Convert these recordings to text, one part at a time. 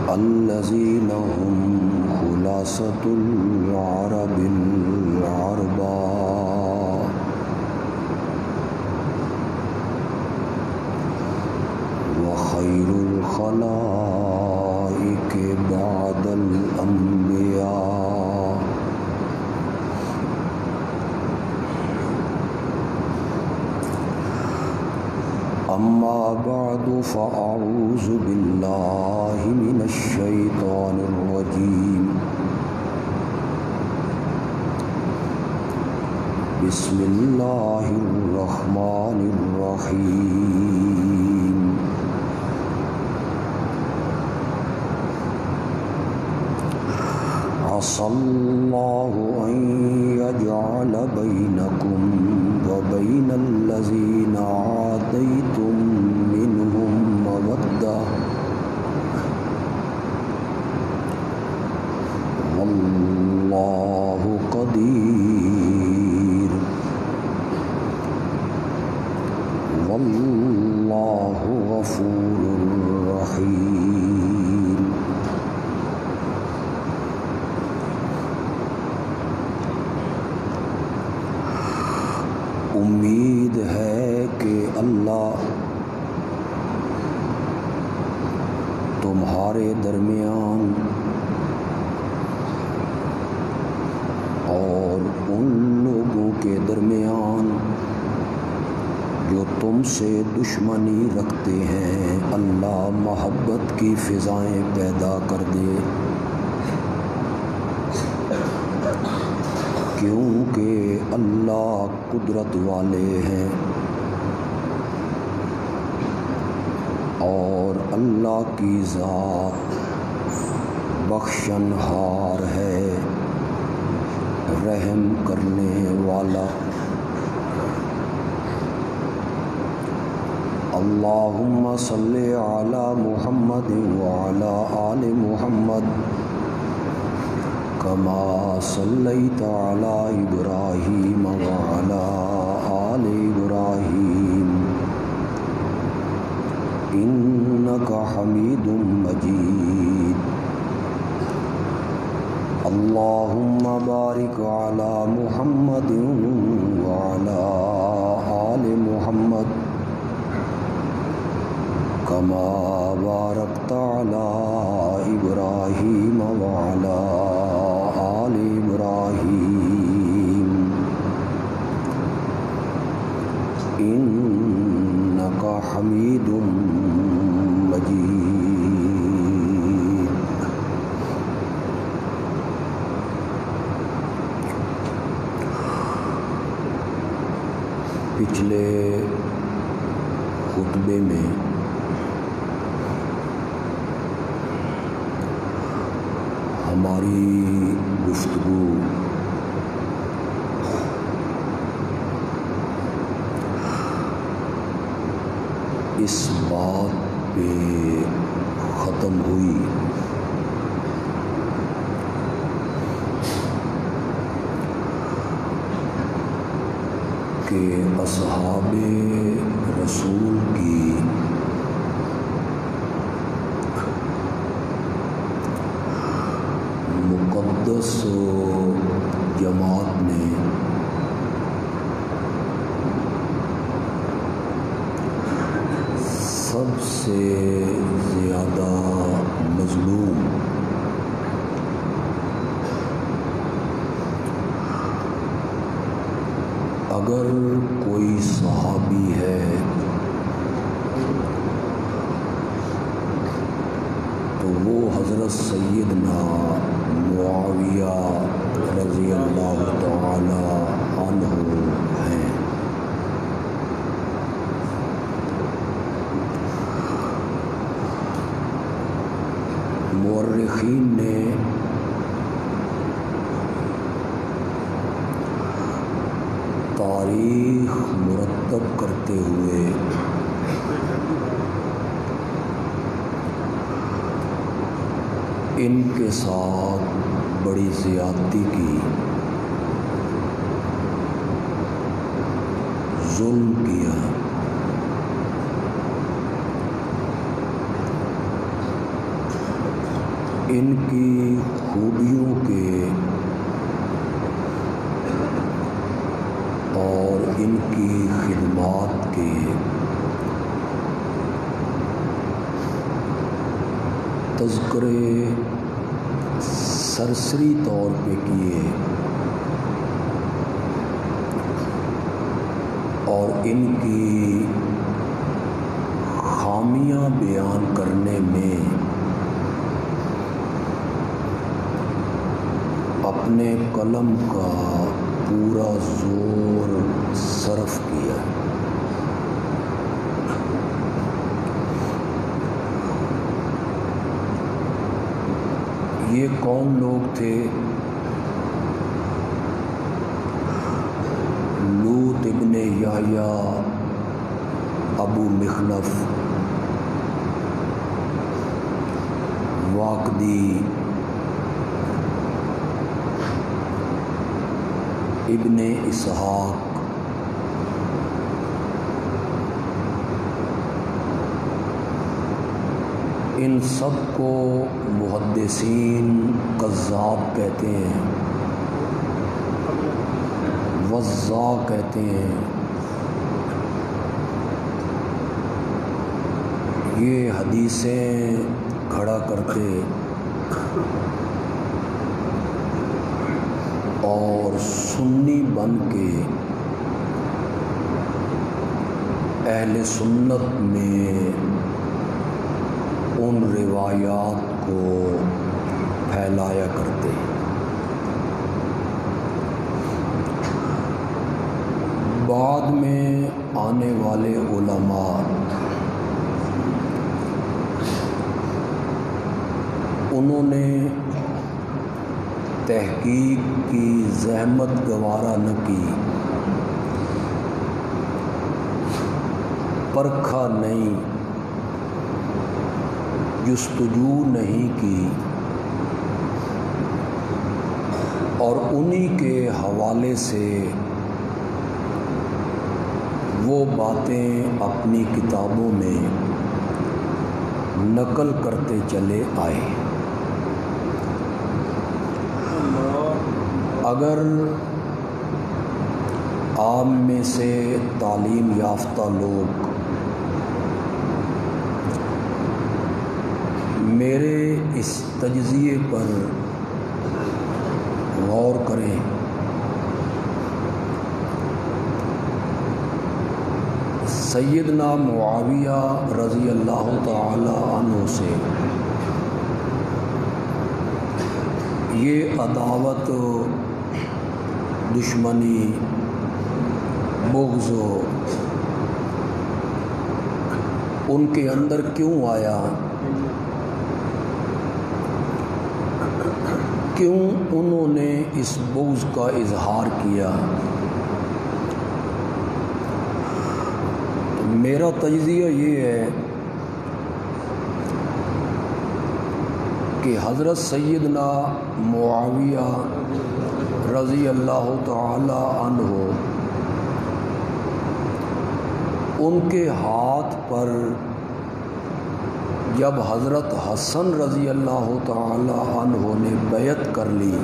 الذين هم خلاصة العرب العرباء وخير الخلائق بعد الأنبياء أما بعد فأعوذ بالله من الشيطان الرجيم بسم الله الرحمن الرحيم عسى الله أن يجعل بينكم وبين الذين عاديتم منهم مودة والله قدير والله غفور رحيم امید ہے کہ اللہ تمہارے درمیان اور ان لوگوں کے درمیان جو تم سے دشمنی رکھتے ہیں اللہ محبت کی فضائیں پیدا کر دے، کیونکہ اللہ قدرت والے ہیں اور اللہ کی ذات بخشنہار ہے، رحم کرنے والا۔ اللہم صلی علی محمد وعلی آل محمد كما صليت على إبراهيم وعلى آل إبراهيم إنك حميد مجيد۔ اللهم بارك على محمد وعلى آل محمد كما باركت على إبراهيم وعلى آل إبراهيم إنك حميد مجيد۔ پچھلے خطبے میں ہماری گفتگو اس بات پہ ختم ہوئی کہ اصحاب رسول کی مقدس جماعت نے سب سے زیادہ مظلوم اگر کوئی صحابی ہے تو وہ حضرت سیدنا معاویہ رضی اللہ تعالی عنہ ہیں۔ مورخین نے تاریخ مرتب کرتے ہوئے ان کے ساتھ بڑی زیادتی کی، ظلم کیا۔ ان کی خوبیوں کے اور ان کی خدمات کے تذکرے سرسری طور پہ کیے اور ان کی خامیاں بیان کرنے میں اپنے قلم کا پورا زور صرف کیا۔ یہ کون لوگ تھے؟ لوط ابن یحییٰ ابو مخلف، واقدی ابن اسحاق، ان سب کو محدثین کذاب کہتے ہیں، وضاع کہتے ہیں۔ یہ حدیثیں کھڑا کرتے اور سنی بن کے اہل سنت میں ان روایات کو پھیلایا کرتے۔ بعد میں آنے والے علماء انہوں نے تحقیق کی زحمت گوارا نہ کی، پرکھا نہیں، جستجو نہیں کی، اور انہی کے حوالے سے وہ باتیں اپنی کتابوں میں نقل کرتے چلے آئے۔ اگر عام میں سے تعلیم یافتہ لوگ میرے اس تجزیے پر غور کریں سیدنا معاویہ رضی اللہ تعالی عنہ سے یہ عداوت، دشمنی، بغض ان کے اندر کیوں آیا، کیوں انہوں نے اس بغض کا اظہار کیا؟ میرا تجزیہ یہ ہے کہ حضرت سیدنا معاویہ رضی اللہ تعالی عنہ ان کے ہاتھ پر جب حضرت حسن رضی اللہ تعالی عنہ نے بیعت کر لی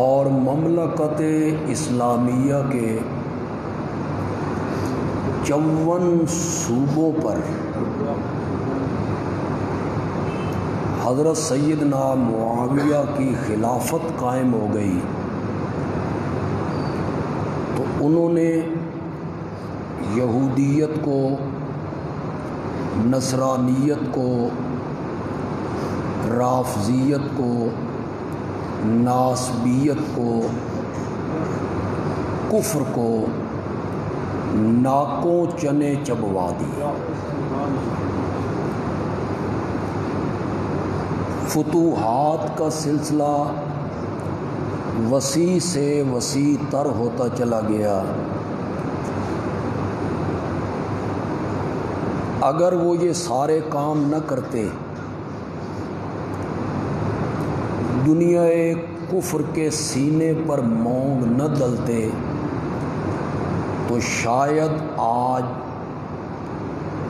اور مملکت اسلامیہ کے 54 صوبوں پر حضرت سیدنا معاویہ کی خلافت قائم ہو گئی، تو انہوں نے یہودیت کو، نصرانیت کو، رافضیت کو، ناسبیت کو، کفر کو ناکوں چنے چبوا دیا۔ فتوحات کا سلسلہ وسیع سے وسیع تر ہوتا چلا گیا۔ اگر وہ یہ سارے کام نہ کرتے، دنیا کفر کے سینے پر مونگ نہ ڈلتے، تو شاید آج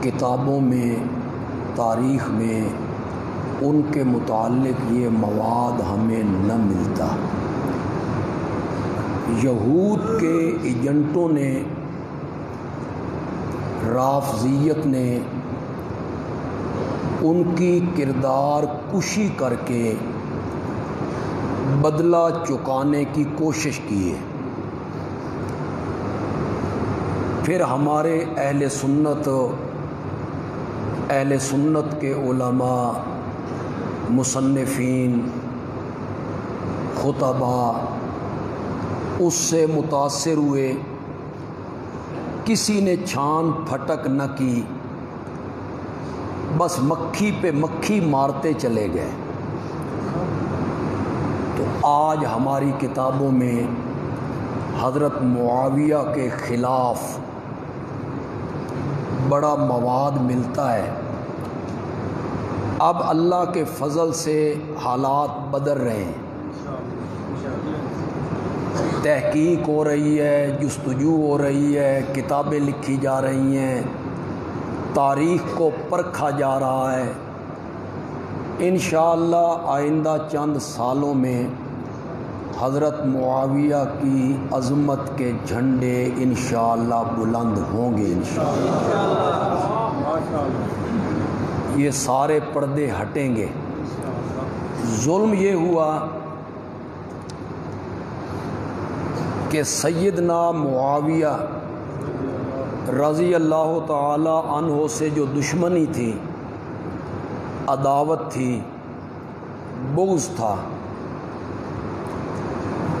کتابوں میں تاریخ میں ان کے متعلق یہ مواد ہمیں نہ ملتا۔ یہود کے ایجنٹوں نے، رافضیت نے ان کی کردار کشی کر کے بدلہ چکانے کی کوشش کی ہے۔ پھر ہمارے اہل سنت کے علماء، مصنفین، خطباء اس سے متاثر ہوئے، کسی نے چھان پھٹک نہ کی، بس مکھی پہ مکھی مارتے چلے گئے۔ تو آج ہماری کتابوں میں حضرت معاویہ کے خلاف بڑا مواد ملتا ہے۔ اب اللہ کے فضل سے حالات بدل رہے ہیں، تحقیق ہو رہی ہے، جستجو ہو رہی ہے، کتابیں لکھی جا رہی ہیں، تاریخ کو پرکھا جا رہا ہے۔ انشاءاللہ آئندہ چند سالوں میں حضرت معاویہ کی عظمت کے جھنڈے انشاءاللہ بلند ہوں گے انشاءاللہ۔ یہ سارے پردے ہٹیں گے۔ ظلم یہ ہوا کہ سیدنا معاویہ رضی اللہ تعالی عنہ سے جو دشمنی تھی، عداوت تھی، بغض تھا،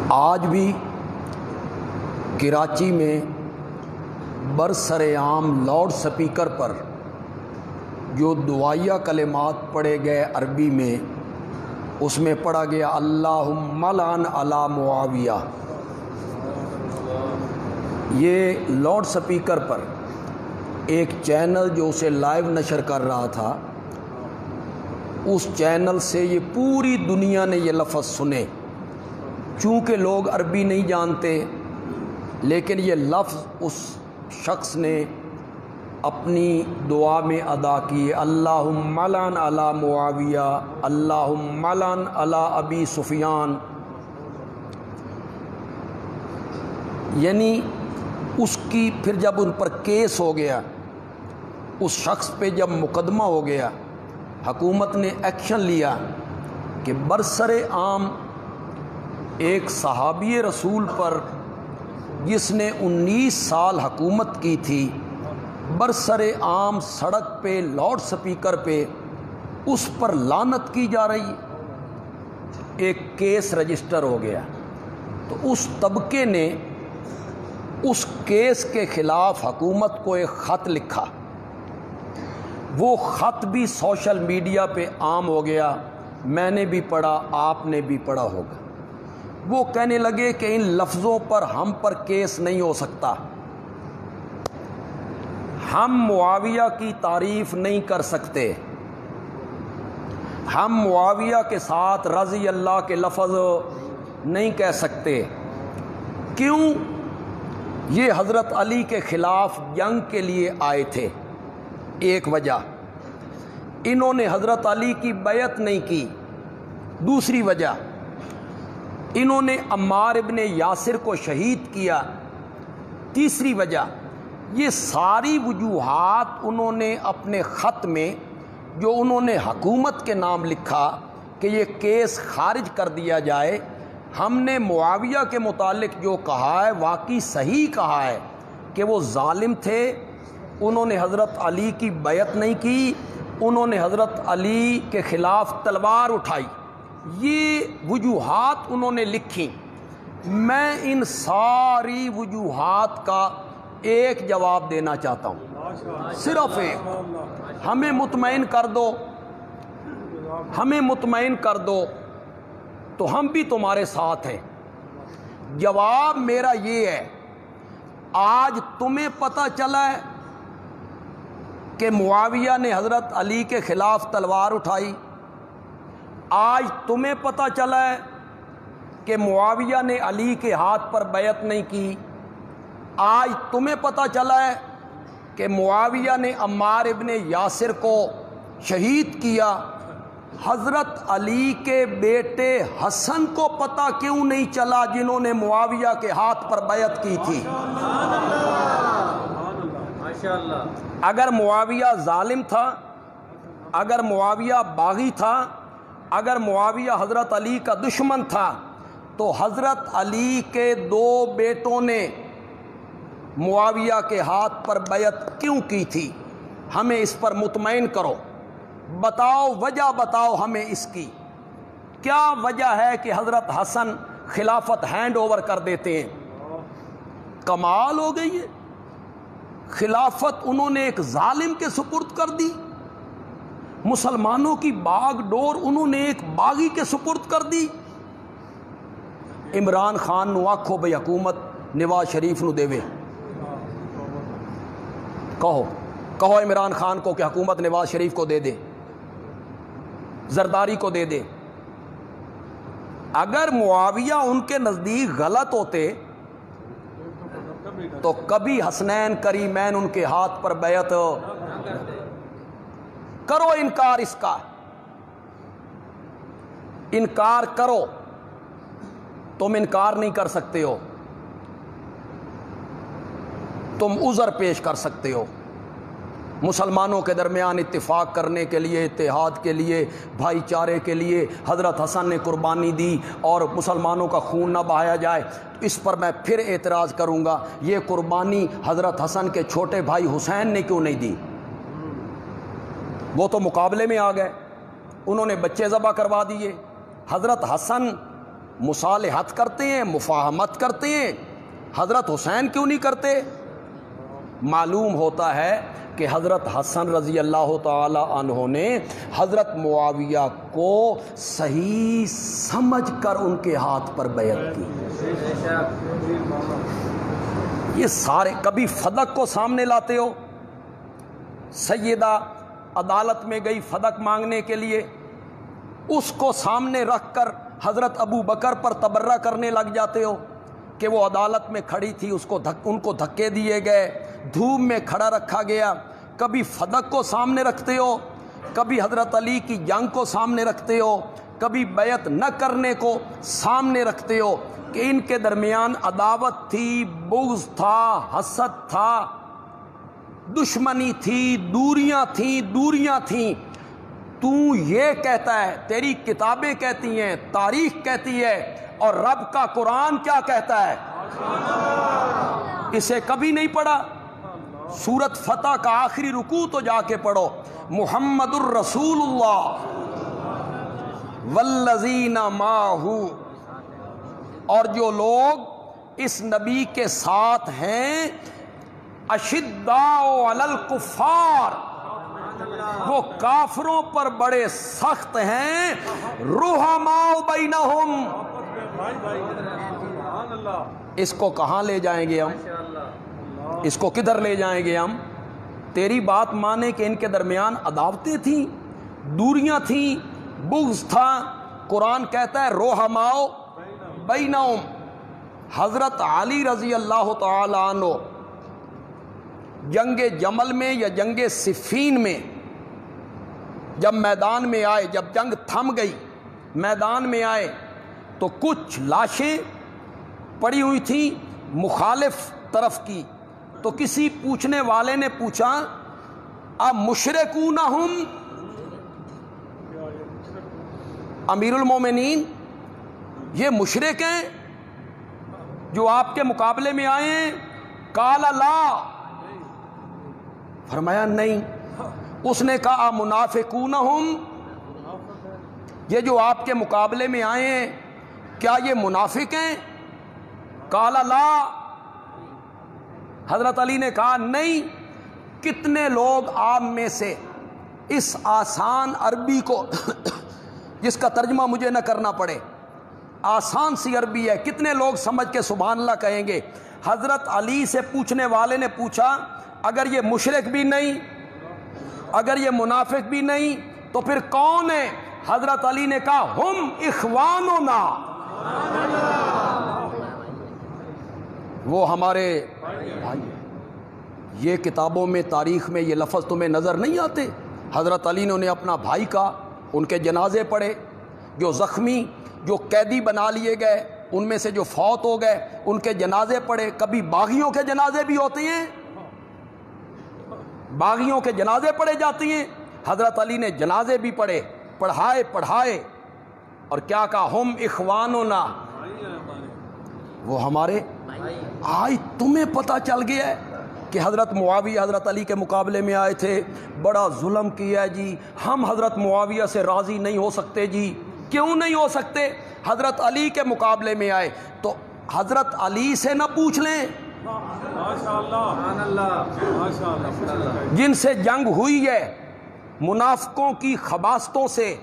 آج بھی کراچی میں برسر عام لاؤڈ سپیکر پر جو دعائیہ کلمات پڑھے گئے عربی میں، اس میں پڑھا گیا اللہم لعن علی معاویہ۔ یہ لاؤڈ سپیکر پر ایک چینل جو اسے لائیو نشر کر رہا تھا، اس چینل سے یہ پوری دنیا نے یہ لفظ سنے۔ چونکہ لوگ عربی نہیں جانتے، لیکن یہ لفظ اس شخص نے اپنی دعا میں ادا کی، اللہم لعن علی معاویہ، اللہم لعن علی ابی سفیان۔ یعنی اس کی پھر جب ان پر کیس ہو گیا، اس شخص پہ جب مقدمہ ہو گیا، حکومت نے ایکشن لیا کہ برسر عام ایک صحابی رسول پر جس نے 19 سال حکومت کی تھی، برسر عام سڑک پہ لاؤڈ سپیکر پہ اس پر لعنت کی جا رہی، ایک کیس رجسٹر ہو گیا۔ تو اس طبقے نے اس کیس کے خلاف حکومت کو ایک خط لکھا۔ وہ خط بھی سوشل میڈیا پہ عام ہو گیا، میں نے بھی پڑھا، آپ نے بھی پڑھا ہوگا۔ وہ کہنے لگے کہ ان لفظوں پر ہم پر کیس نہیں ہو سکتا، ہم معاویہ کی تعریف نہیں کر سکتے، ہم معاویہ کے ساتھ رضی اللہ کے لفظ نہیں کہہ سکتے۔ کیوں؟ یہ حضرت علی کے خلاف جنگ کے لیے آئے تھے، ایک وجہ، انہوں نے حضرت علی کی بیعت نہیں کی، دوسری وجہ انہوں نے عمار ابن یاسر کو شہید کیا، تیسری وجہ۔ یہ ساری وجوہات انہوں نے اپنے خط میں جو انہوں نے حکومت کے نام لکھا کہ یہ کیس خارج کر دیا جائے، ہم نے معاویہ کے متعلق جو کہا ہے واقعی صحیح کہا ہے کہ وہ ظالم تھے، انہوں نے حضرت علی کی بیعت نہیں کی، انہوں نے حضرت علی کے خلاف تلوار اٹھائی، یہ وجوہات انہوں نے لکھی۔ میں ان ساری وجوہات کا ایک جواب دینا چاہتا ہوں، صرف ایک۔ ہمیں مطمئن کر دو، ہمیں مطمئن کر دو تو ہم بھی تمہارے ساتھ ہیں۔ جواب میرا یہ ہے، آج تمہیں پتہ چلا ہے کہ معاویہ نے حضرت علی کے خلاف تلوار اٹھائی، آج تمہیں پتہ چلا ہے کہ معاویہ نے علی کے ہاتھ پر بیعت نہیں کی، آج تمہیں پتہ چلا ہے کہ معاویہ نے عمار ابن یاسر کو شہید کیا، حضرت علی کے بیٹے حسن کو پتہ کیوں نہیں چلا جنہوں نے معاویہ کے ہاتھ پر بیعت کی تھی؟ اگر معاویہ ظالم تھا، اگر معاویہ باغی تھا، اگر معاویہ حضرت علی کا دشمن تھا، تو حضرت علی کے 2 بیٹوں نے معاویہ کے ہاتھ پر بیعت کیوں کی تھی؟ ہمیں اس پر مطمئن کرو، بتاؤ، وجہ بتاؤ ہمیں اس کی، کیا وجہ ہے کہ حضرت حسن خلافت ہینڈ اوور کر دیتے ہیں؟ کمال ہو گئی ہے، خلافت انہوں نے ایک ظالم کے سپرد کر دی، مسلمانوں کی باغ ڈور انہوں نے ایک باغی کے سپرد کر دی۔ عمران خان نو آکھو بھئی حکومت نواز شریف نو دے وے، کہو عمران خان کو کہ حکومت نواز شریف کو دے دے، زرداری کو دے دے۔ اگر معاویہ ان کے نزدیک غلط ہوتے تو کبھی حسنین کریمین ان کے ہاتھ پر بیعت کرو، انکار اس کا، انکار کرو، تم انکار نہیں کر سکتے ہو، تم عذر پیش کر سکتے ہو۔ مسلمانوں کے درمیان اتفاق کرنے کے لیے، اتحاد کے لیے، بھائی چارے کے لیے حضرت حسن نے قربانی دی اور مسلمانوں کا خون نہ بہایا جائے، اس پر میں پھر اعتراض کروں گا، یہ قربانی حضرت حسن کے چھوٹے بھائی حسین نے کیوں نہیں دی؟ وہ تو مقابلے میں آ گئے، انہوں نے بچے ذبح کروا دیے۔ حضرت حسن مصالحت کرتے ہیں، مفاہمت کرتے ہیں، حضرت حسین کیوں نہیں کرتے؟ معلوم ہوتا ہے کہ حضرت حسن رضی اللہ تعالی عنہ نے حضرت معاویہ کو صحیح سمجھ کر ان کے ہاتھ پر بیعت کی۔ یہ سارے، کبھی فدق کو سامنے لاتے ہو، سیدہ عدالت میں گئی فدق مانگنے کے لیے، اس کو سامنے رکھ کر حضرت ابو بکر پر تبرہ کرنے لگ جاتے ہو کہ وہ عدالت میں کھڑی تھی، ان کو دھکے دیے گئے، دھوپ میں کھڑا رکھا گیا۔ کبھی فدق کو سامنے رکھتے ہو، کبھی حضرت علی کی جنگ کو سامنے رکھتے ہو، کبھی بیعت نہ کرنے کو سامنے رکھتے ہو کہ ان کے درمیان عداوت تھی، بغض تھا، حسد تھا، دشمنی تھی، دوریاں تھیں۔ تو یہ کہتا ہے، تیری کتابیں کہتی ہیں، تاریخ کہتی ہے، اور رب کا قرآن کیا کہتا ہے؟ اسے کبھی نہیں پڑھا؟ سورت فتح کا آخری رکوع تو جا کے پڑھو، محمد الرسول اللہ والذین معہ، اور جو لوگ اس نبی کے ساتھ ہیں، اشداء علی الکفار، وہ کافروں پر بڑے سخت ہیں، رحماء بینہم۔ اس کو کہاں لے جائیں گے ہم؟ اس کو کدھر لے جائیں گے ہم؟ تیری بات مانے کہ ان کے درمیان عداوتیں تھیں، دوریاں تھیں، بغض تھا، قرآن کہتا ہے رحماء بینہم۔ حضرت علی رضی اللہ تعالی عنہ جنگ جمل میں یا جنگ صفین میں جب میدان میں آئے، جب جنگ تھم گئی، میدان میں آئے تو کچھ لاشیں پڑی ہوئی تھیں مخالف طرف کی، تو کسی پوچھنے والے نے پوچھا اب مشرکون ہم؟ امیر المومنین یہ مشرک ہیں جو آپ کے مقابلے میں آئے ہیں؟ قال لا، فرمایا نہیں۔ اس نے کہا منافقون ہم؟ یہ جو آپ کے مقابلے میں آئے ہیں کیا یہ منافق ہیں؟ قال لا، حضرت علی نے کہا نہیں۔ کتنے لوگ آپ میں سے اس آسان عربی کو جس کا ترجمہ مجھے نہ کرنا پڑے، آسان سی عربی ہے، کتنے لوگ سمجھ کے سبحان اللہ کہیں گے؟ حضرت علی سے پوچھنے والے نے پوچھا اگر یہ مشرک بھی نہیں، اگر یہ منافق بھی نہیں تو پھر کون ہے؟ حضرت علی نے کہا ہم اخواننا، وہ ہمارے بھائی۔ یہ کتابوں میں، تاریخ میں یہ لفظ تمہیں نظر نہیں آتے؟ حضرت علی نے انہیں اپنا بھائی کا، ان کے جنازے پڑھے، جو زخمی، جو قیدی بنا لیے گئے، ان میں سے جو فوت ہو گئے ان کے جنازے پڑھے۔ کبھی باغیوں کے جنازے بھی ہوتے ہیں، باغیوں کے جنازے پڑھے جاتے ہیں، حضرت علی نے جنازے بھی پڑھے، پڑھائے اور کیا کہا، ہم اخواننا، وہ ہمارے۔ آج تمہیں پتہ چل گیا ہے کہ حضرت معاویہ حضرت علی کے مقابلے میں آئے تھے، بڑا ظلم کیا ہے جی، ہم حضرت معاویہ سے راضی نہیں ہو سکتے جی۔ کیوں نہیں ہو سکتے؟ حضرت علی کے مقابلے میں آئے تو حضرت علی سے نہ پوچھ لیں جن سے جنگ ہوئی ہے، منافقوں کی خباثتوں سے،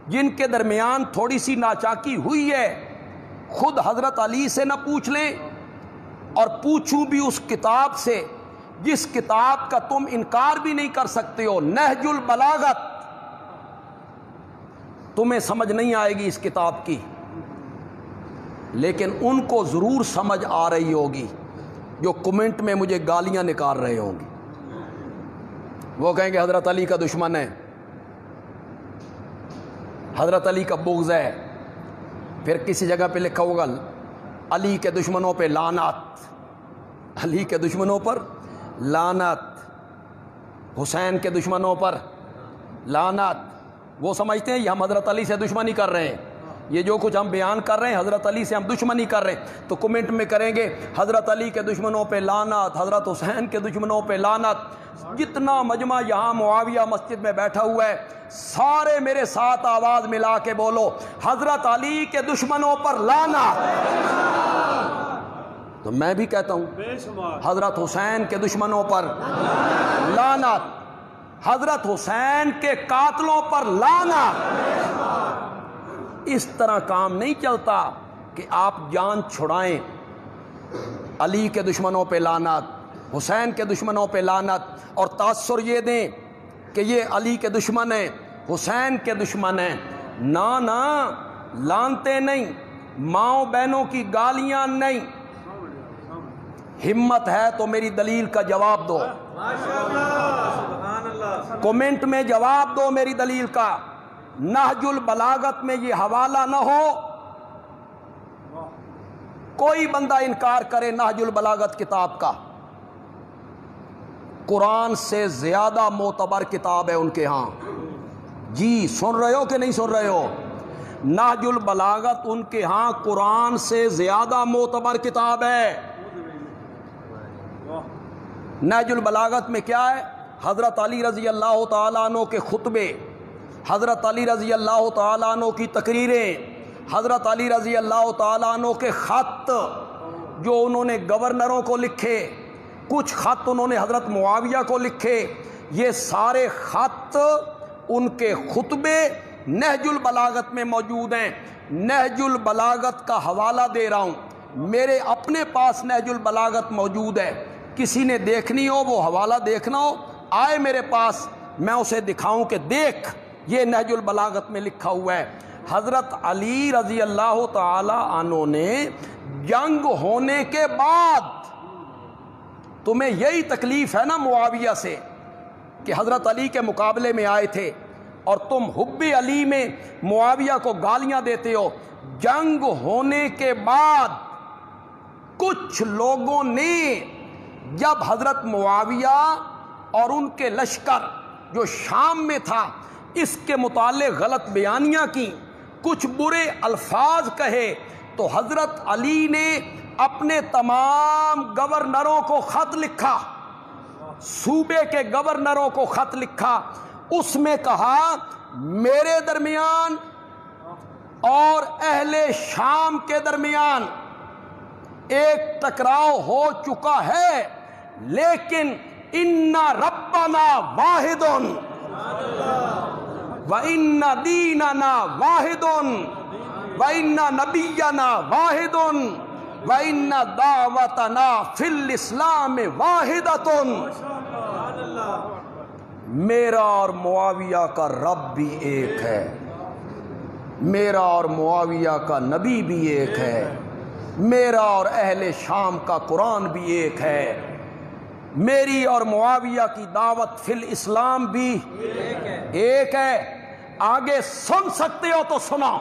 جن کے درمیان تھوڑی سی ناچاکی ہوئی ہے، خود حضرت علی سے نہ پوچھ لیں؟ اور پوچھوں بھی اس کتاب سے جس کتاب کا تم انکار بھی نہیں کر سکتے ہو، نہج البلاغت۔ تمہیں سمجھ نہیں آئے گی اس کتاب کی، لیکن ان کو ضرور سمجھ آ رہی ہوگی جو کمنٹ میں مجھے گالیاں نکال رہے ہوں گے۔ وہ کہیں گے حضرت علی کا دشمن ہے، حضرت علی کا بغض ہے، پھر کسی جگہ پہ لکھا ہوگا علی کے دشمنوں پہ لعنت، علی کے دشمنوں پر لعنت، حسین کے دشمنوں پر لعنت۔ وہ سمجھتے ہیں یہ ہم حضرت علی سے دشمنی کر رہے ہیں، یہ جو کچھ ہم بیان کر رہے ہیں حضرت علی سے ہم دشمنی کر رہے ہیں۔ تو کمنٹ میں کریں گے حضرت علی کے دشمنوں پہ لعنت، حضرت حسین کے دشمنوں پہ لعنت۔ جتنا مجمع یہاں معاویہ مسجد میں بیٹھا ہوا ہے، سارے میرے ساتھ آواز ملا کے بولو، حضرت علی کے دشمنوں پر لعنت۔ تو میں بھی کہتا ہوں حضرت حسین کے دشمنوں پر لعنت، حضرت حسین کے قاتلوں پر لعنت۔ اس طرح کام نہیں چلتا کہ آپ جان چھڑائیں، علی کے دشمنوں پہ لعنت، حسین کے دشمنوں پہ لعنت، اور تاثر یہ دیں کہ یہ علی کے دشمن ہیں، حسین کے دشمن ہیں۔ نہ لانتے نہیں، ماؤں بہنوں کی گالیاں نہیں۔ ہمت ہے تو میری دلیل کا جواب دو، کمنٹ میں جواب دو میری دلیل کا۔ نہج البلاغت میں یہ حوالہ نہ ہو، کوئی بندہ انکار کرے نہج البلاغت کتاب کا، قرآن سے زیادہ معتبر کتاب ہے ان کے ہاں۔ جی سن رہے ہو کہ نہیں سن رہے ہو؟ نہج البلاغت ان کے ہاں قرآن سے زیادہ معتبر کتاب ہے۔ نہج البلاغت میں کیا ہے؟ حضرت علی رضی اللہ تعالیٰ عنہ کے خطبے، حضرت علی رضی اللہ تعالیٰ عنہ کی تقریریں، حضرت علی رضی اللہ تعالیٰ عنہ کے خط جو انہوں نے گورنروں کو لکھے، کچھ خط انہوں نے حضرت معاویہ کو لکھے، یہ سارے خط ان کے خطبے نہج البلاغت میں موجود ہیں۔ نہج البلاغت کا حوالہ دے رہا ہوں، میرے اپنے پاس نہج البلاغت موجود ہے، کسی نے دیکھنی ہو وہ حوالہ دیکھنا ہو آئے میرے پاس، میں اسے دکھاؤں کہ دیکھ یہ نہج البلاغت میں لکھا ہوا ہے۔ حضرت علی رضی اللہ تعالی عنہ نے جنگ ہونے کے بعد، تمہیں یہی تکلیف ہے نا معاویہ سے کہ حضرت علی کے مقابلے میں آئے تھے اور تم حب علی میں معاویہ کو گالیاں دیتے ہو۔ جنگ ہونے کے بعد کچھ لوگوں نے جب حضرت معاویہ اور ان کے لشکر جو شام میں تھا اس کے متعلق غلط بیانیاں کی، کچھ برے الفاظ کہے، تو حضرت علی نے اپنے تمام گورنروں کو خط لکھا، صوبے کے گورنروں کو خط لکھا، اس میں کہا میرے درمیان اور اہل شام کے درمیان ایک ٹکراؤ ہو چکا ہے، لیکن ان ربنا واحد وان دیننا واحد وان نبینا واحد وان دعوتنا فی الاسلام واحدۃ۔ میرا اور معاویہ کا رب بھی ایک ہے، میرا اور معاویہ کا نبی بھی ایک ہے، میرا اور اہل شام کا قرآن بھی ایک ہے۔ میری اور معاویہ کی دعوت فی الاسلام بھی ایک ہے۔ آگے سن سکتے ہو تو سنا،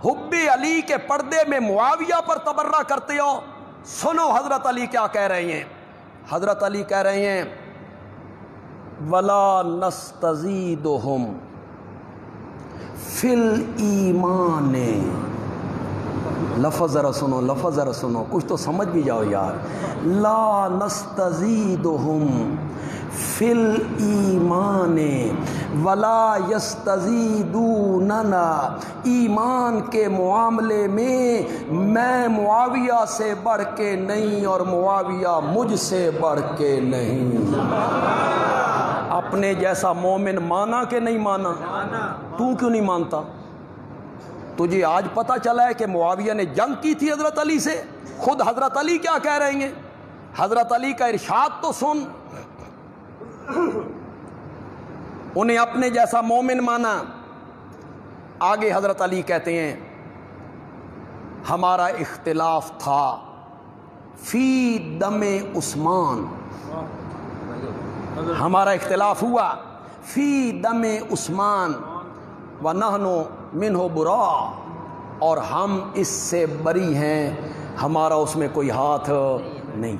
حب علی کے پردے میں معاویہ پر تبرہ کرتے ہو، سنو حضرت علی کیا کہہ رہے ہیں۔ حضرت علی کہہ رہے ہیں وَلَا نَسْتَزِيدُهُمْ فِي الْإِيمَانِ، لفظ ذرا سنو، لفظ ذرا سنو، کچھ تو سمجھ بھی جاؤ یار۔ لا نستزیدہم فی الایمان ولا یستزیدوننا، ایمان کے معاملے میں میں معاویہ سے بڑھ کے نہیں اور معاویہ مجھ سے بڑھ کے نہیں۔ اپنے جیسا مومن مانا کہ نہیں مانا؟ تو کیوں نہیں مانتا؟ تجھے آج پتہ چلا ہے کہ معاویہ نے جنگ کی تھی حضرت علی سے؟ خود حضرت علی کیا کہہ رہے ہیں؟ حضرت علی کا ارشاد تو سن، انہیں اپنے جیسا مومن مانا۔ آگے حضرت علی کہتے ہیں ہمارا اختلاف تھا فی دم عثمان، ہمارا اختلاف ہوا فی دم عثمان وَنَحْنُ مِنْهُ بُرَاء، اور ہم اس سے بری ہیں، ہمارا اس میں کوئی ہاتھ نہیں۔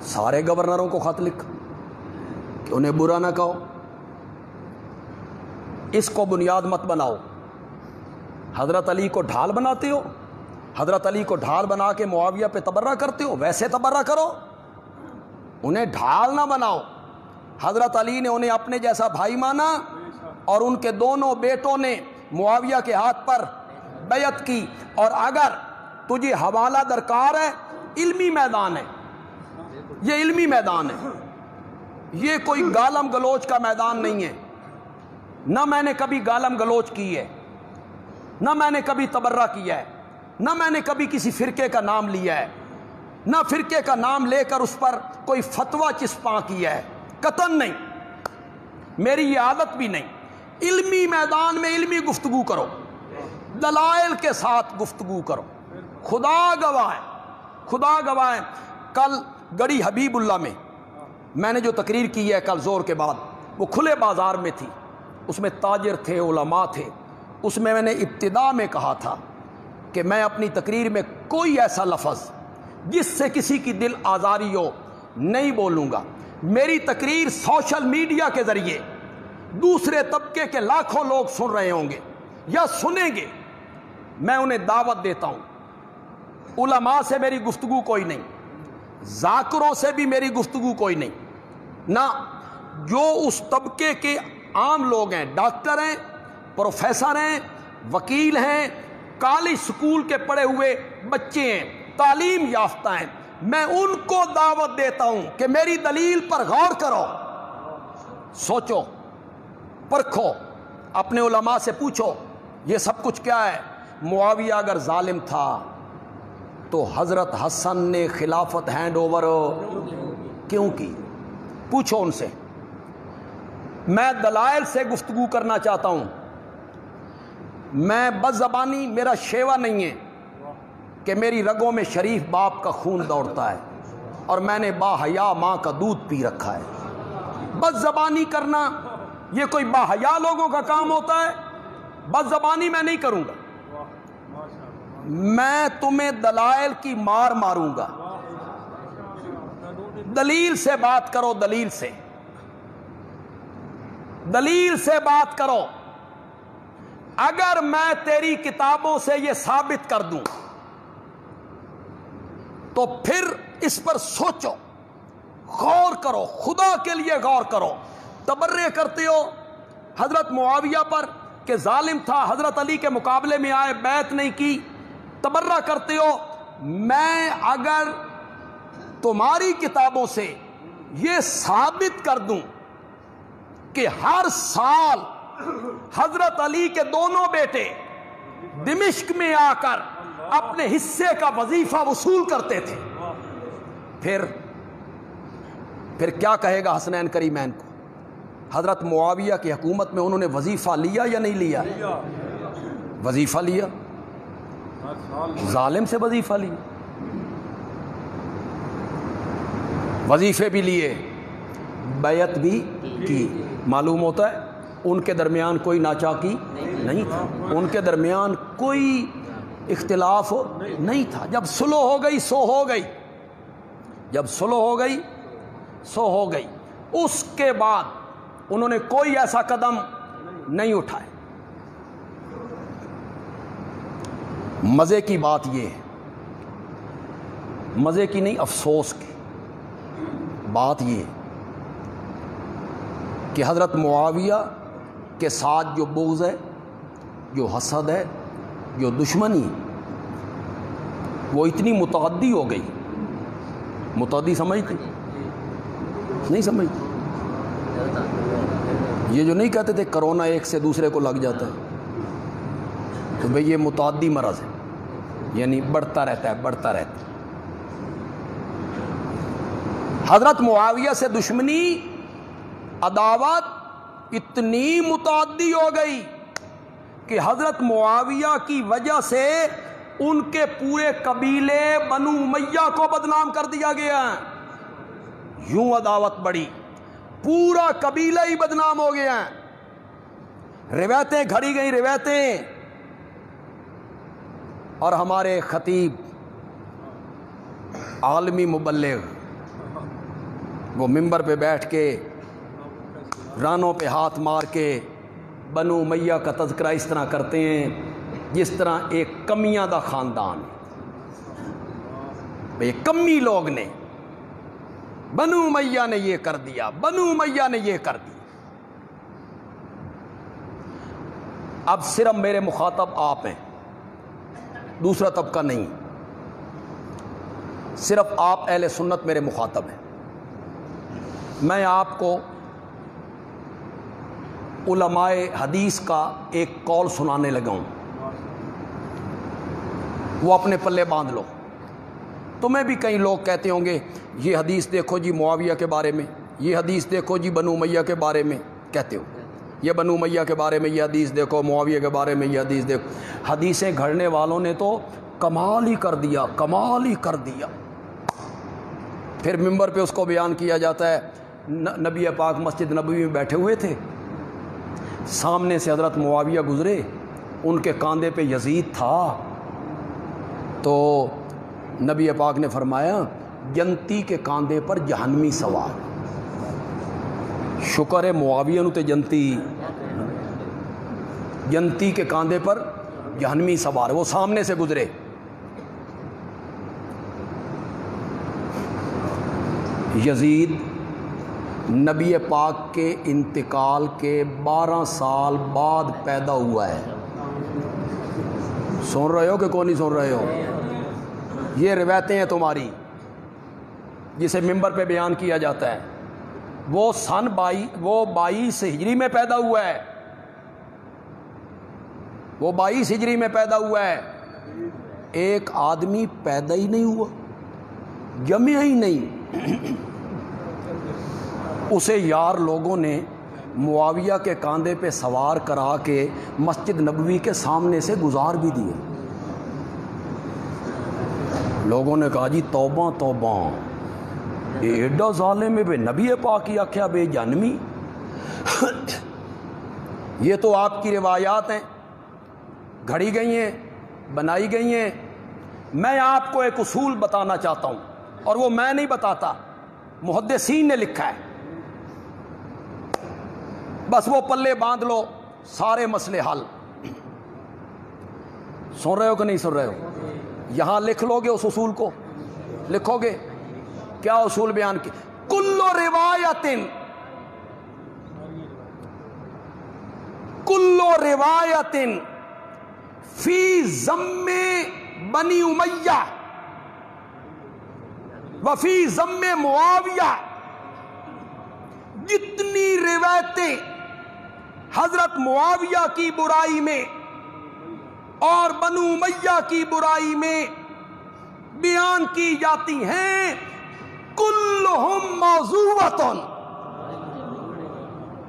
سارے گورنروں کو خط لکھ کہ انہیں برا نہ کہو، اس کو بنیاد مت بناؤ۔ حضرت علی کو ڈھال بناتے ہو، حضرت علی کو ڈھال بنا کے معاویہ پہ تبرہ کرتے ہو، ویسے تبرہ کرو، انہیں ڈھال نہ بناؤ۔ حضرت علی نے انہیں اپنے جیسا بھائی مانا اور ان کے دونوں بیٹوں نے معاویہ کے ہاتھ پر بیعت کی۔ اور اگر تجھے حوالہ درکار ہے، علمی میدان ہے، یہ علمی میدان ہے، یہ کوئی گالم گلوچ کا میدان نہیں ہے۔ نہ میں نے کبھی گالم گلوچ کی ہے، نہ میں نے کبھی تبرہ کیا ہے، نہ میں نے کبھی کسی فرقے کا نام لیا ہے، نہ فرقے کا نام لے کر اس پر کوئی فتویٰ چسپاں کیا ہے، قطعاً نہیں، میری یہ عادت بھی نہیں۔ علمی میدان میں علمی گفتگو کرو، دلائل کے ساتھ گفتگو کرو۔ خدا گواہ ہے، خدا گواہ ہے، کل گڑی حبیب اللہ میں نے جو تقریر کی ہے کل زور کے بعد، وہ کھلے بازار میں تھی، اس میں تاجر تھے، علماء تھے۔ اس میں نے ابتدا میں کہا تھا کہ میں اپنی تقریر میں کوئی ایسا لفظ جس سے کسی کی دل آزاری ہو نہیں بولوں گا۔ میری تقریر سوشل میڈیا کے ذریعے دوسرے طبقے کے لاکھوں لوگ سن رہے ہوں گے یا سنیں گے، میں انہیں دعوت دیتا ہوں۔ علماء سے میری گفتگو کوئی نہیں، ذاکروں سے بھی میری گفتگو کوئی نہیں، نہ جو اس طبقے کے عام لوگ ہیں، ڈاکٹر ہیں، پروفیسر ہیں، وکیل ہیں، کالج سکول کے پڑھے ہوئے بچے ہیں، تعلیم یافتہ ہیں، میں ان کو دعوت دیتا ہوں کہ میری دلیل پر غور کرو، سوچو، پرکھو، اپنے علماء سے پوچھو یہ سب کچھ کیا ہے۔ معاویہ اگر ظالم تھا تو حضرت حسن نے خلافت ہینڈ اوور کیوں کی؟ پوچھو ان سے۔ میں دلائل سے گفتگو کرنا چاہتا ہوں، میں بد زبانی، میرا شیوا نہیں ہے کہ میری رگوں میں شریف باپ کا خون دوڑتا ہے اور میں نے با حیا ماں کا دودھ پی رکھا ہے۔ بد زبانی کرنا یہ کوئی با حیا لوگوں کا کام ہوتا ہے؟ بد زبانی میں نہیں کروں گا، میں تمہیں دلائل کی مار ماروں گا۔ دلیل سے بات کرو، دلیل سے، دلیل سے بات کرو۔ اگر میں تیری کتابوں سے یہ ثابت کر دوں تو پھر اس پر سوچو، غور کرو، خدا کے لیے غور کرو۔ تبرے کرتے ہو حضرت معاویہ پر کہ ظالم تھا، حضرت علی کے مقابلے میں آئے، بیعت نہیں کی، تبرہ کرتے ہو۔ میں اگر تمہاری کتابوں سے یہ ثابت کر دوں کہ ہر سال حضرت علی کے دونوں بیٹے دمشق میں آ کر اپنے حصے کا وظیفہ وصول کرتے تھے، پھر کیا کہے گا حسنین کریمین کو؟ حضرت معاویہ کی حکومت میں انہوں نے وظیفہ لیا یا نہیں لیا؟ وظیفہ لیا، ظالم سے وظیفہ لیا۔ وظیفے بھی لیے، بیعت بھی کی۔ معلوم ہوتا ہے ان کے درمیان کوئی ناچاکی نہیں تھا، ان کے درمیان کوئی اختلاف نہیں تھا۔ جب صلح ہو گئی سو ہو گئی، جب صلح ہو گئی سو ہو گئی۔ اس کے بعد انہوں نے کوئی ایسا قدم نہیں اٹھائے۔ مزے کی بات یہ ہے، مزے کی نہیں افسوس کی بات یہ ہے کہ حضرت معاویہ کے ساتھ جو بغض ہے، جو حسد ہے، جو دشمنی وہ اتنی متعدی ہو گئی۔ متعدی سمجھتے نہیں سمجھتے؟ یہ جو نہیں کہتے تھے کرونا ایک سے دوسرے کو لگ جاتا ہے، تو بھئی یہ متعدی مرض ہے، یعنی بڑھتا رہتا ہے بڑھتا رہتا ہے۔ حضرت معاویہ سے دشمنی، عداوت اتنی متعدی ہو گئی کہ حضرت معاویہ کی وجہ سے ان کے پورے قبیلے بنو امیہ کو بدنام کر دیا گیا۔ یوں عداوت بڑھی، پورا قبیلہ ہی بدنام ہو گیا۔ روایتیں گھڑی گئی روایتیں، اور ہمارے خطیب عالمی مبلغ وہ منبر پہ بیٹھ کے رانوں پہ ہاتھ مار کے بنو امیہ کا تذکرہ اس طرح کرتے ہیں جس طرح ایک کمیاں دا خاندان ہے۔ کمی لوگ نے، بنو امیہ نے یہ کر دیا، بنو امیہ نے یہ کر دیا۔ اب صرف میرے مخاطب آپ ہیں، دوسرا طبقہ نہیں، صرف آپ اہل سنت میرے مخاطب ہیں۔ میں آپ کو علماء حدیث کا ایک قول سنانے لگا ہوں، وہ اپنے پلے باندھ لو۔ تمہیں بھی کئی لوگ کہتے ہوں گے یہ حدیث دیکھو جی معاویہ کے بارے میں، یہ حدیث دیکھو جی بنو امیہ کے بارے میں، کہتے ہو یہ بنو امیہ کے بارے میں یہ حدیث دیکھو، معاویہ کے بارے میں یہ حدیث دیکھو۔ حدیثیں گھڑنے والوں نے تو کمال ہی کر دیا، کمال ہی کر دیا۔ پھر منبر پہ اس کو بیان کیا جاتا ہے، نبی پاک مسجد نبوی میں بیٹھے ہوئے تھے، سامنے سے حضرت معاویہ گزرے، ان کے کاندھے پہ یزید تھا، تو نبی پاک نے فرمایا جنتی کے کاندھے پر جہنمی سوار۔ شکر ہے معاویہ نو تے جنتی کے کاندھے پر جہنمی سوار، وہ سامنے سے گزرے۔ یزید نبی پاک کے انتقال کے 12 سال بعد پیدا ہوا ہے۔ سن رہے ہو کہ کون نہیں سن رہے ہو؟ یہ روایتیں ہیں تمہاری جسے منبر پہ بیان کیا جاتا ہے۔ وہ سن 22 ہجری میں پیدا ہوا ہے، وہ 22 ہجری میں پیدا ہوا ہے۔ ایک آدمی پیدا ہی نہیں ہوا، جمع ہی نہیں، اسے یار لوگوں نے معاویہ کے کاندھے پہ سوار کرا کے مسجد نبوی کے سامنے سے گزار بھی دیے۔ لوگوں نے کہا جی توبہ توبہ، ایڈا ظالم بے نبی پاک کی آکھیا بے جانمی۔ یہ تو آپ کی روایات ہیں، گھڑی گئی ہیں، بنائی گئی ہیں۔ میں آپ کو ایک اصول بتانا چاہتا ہوں، اور وہ میں نہیں بتاتا، محدثین نے لکھا ہے، بس وہ پلے باندھ لو، سارے مسئلے حل۔ سن رہے ہو کہ نہیں سن رہے ہو؟ یہاں لکھ لو گے، اس اصول کو لکھو گے؟ کیا اصول بیان کی؟ کل روایت فی ذم بنی امیہ وفی ذم معاویہ، جتنی روایتیں حضرت معاویہ کی برائی میں اور بنو امیہ کی برائی میں بیان کی جاتی ہیں، کلہم موضوعۃ،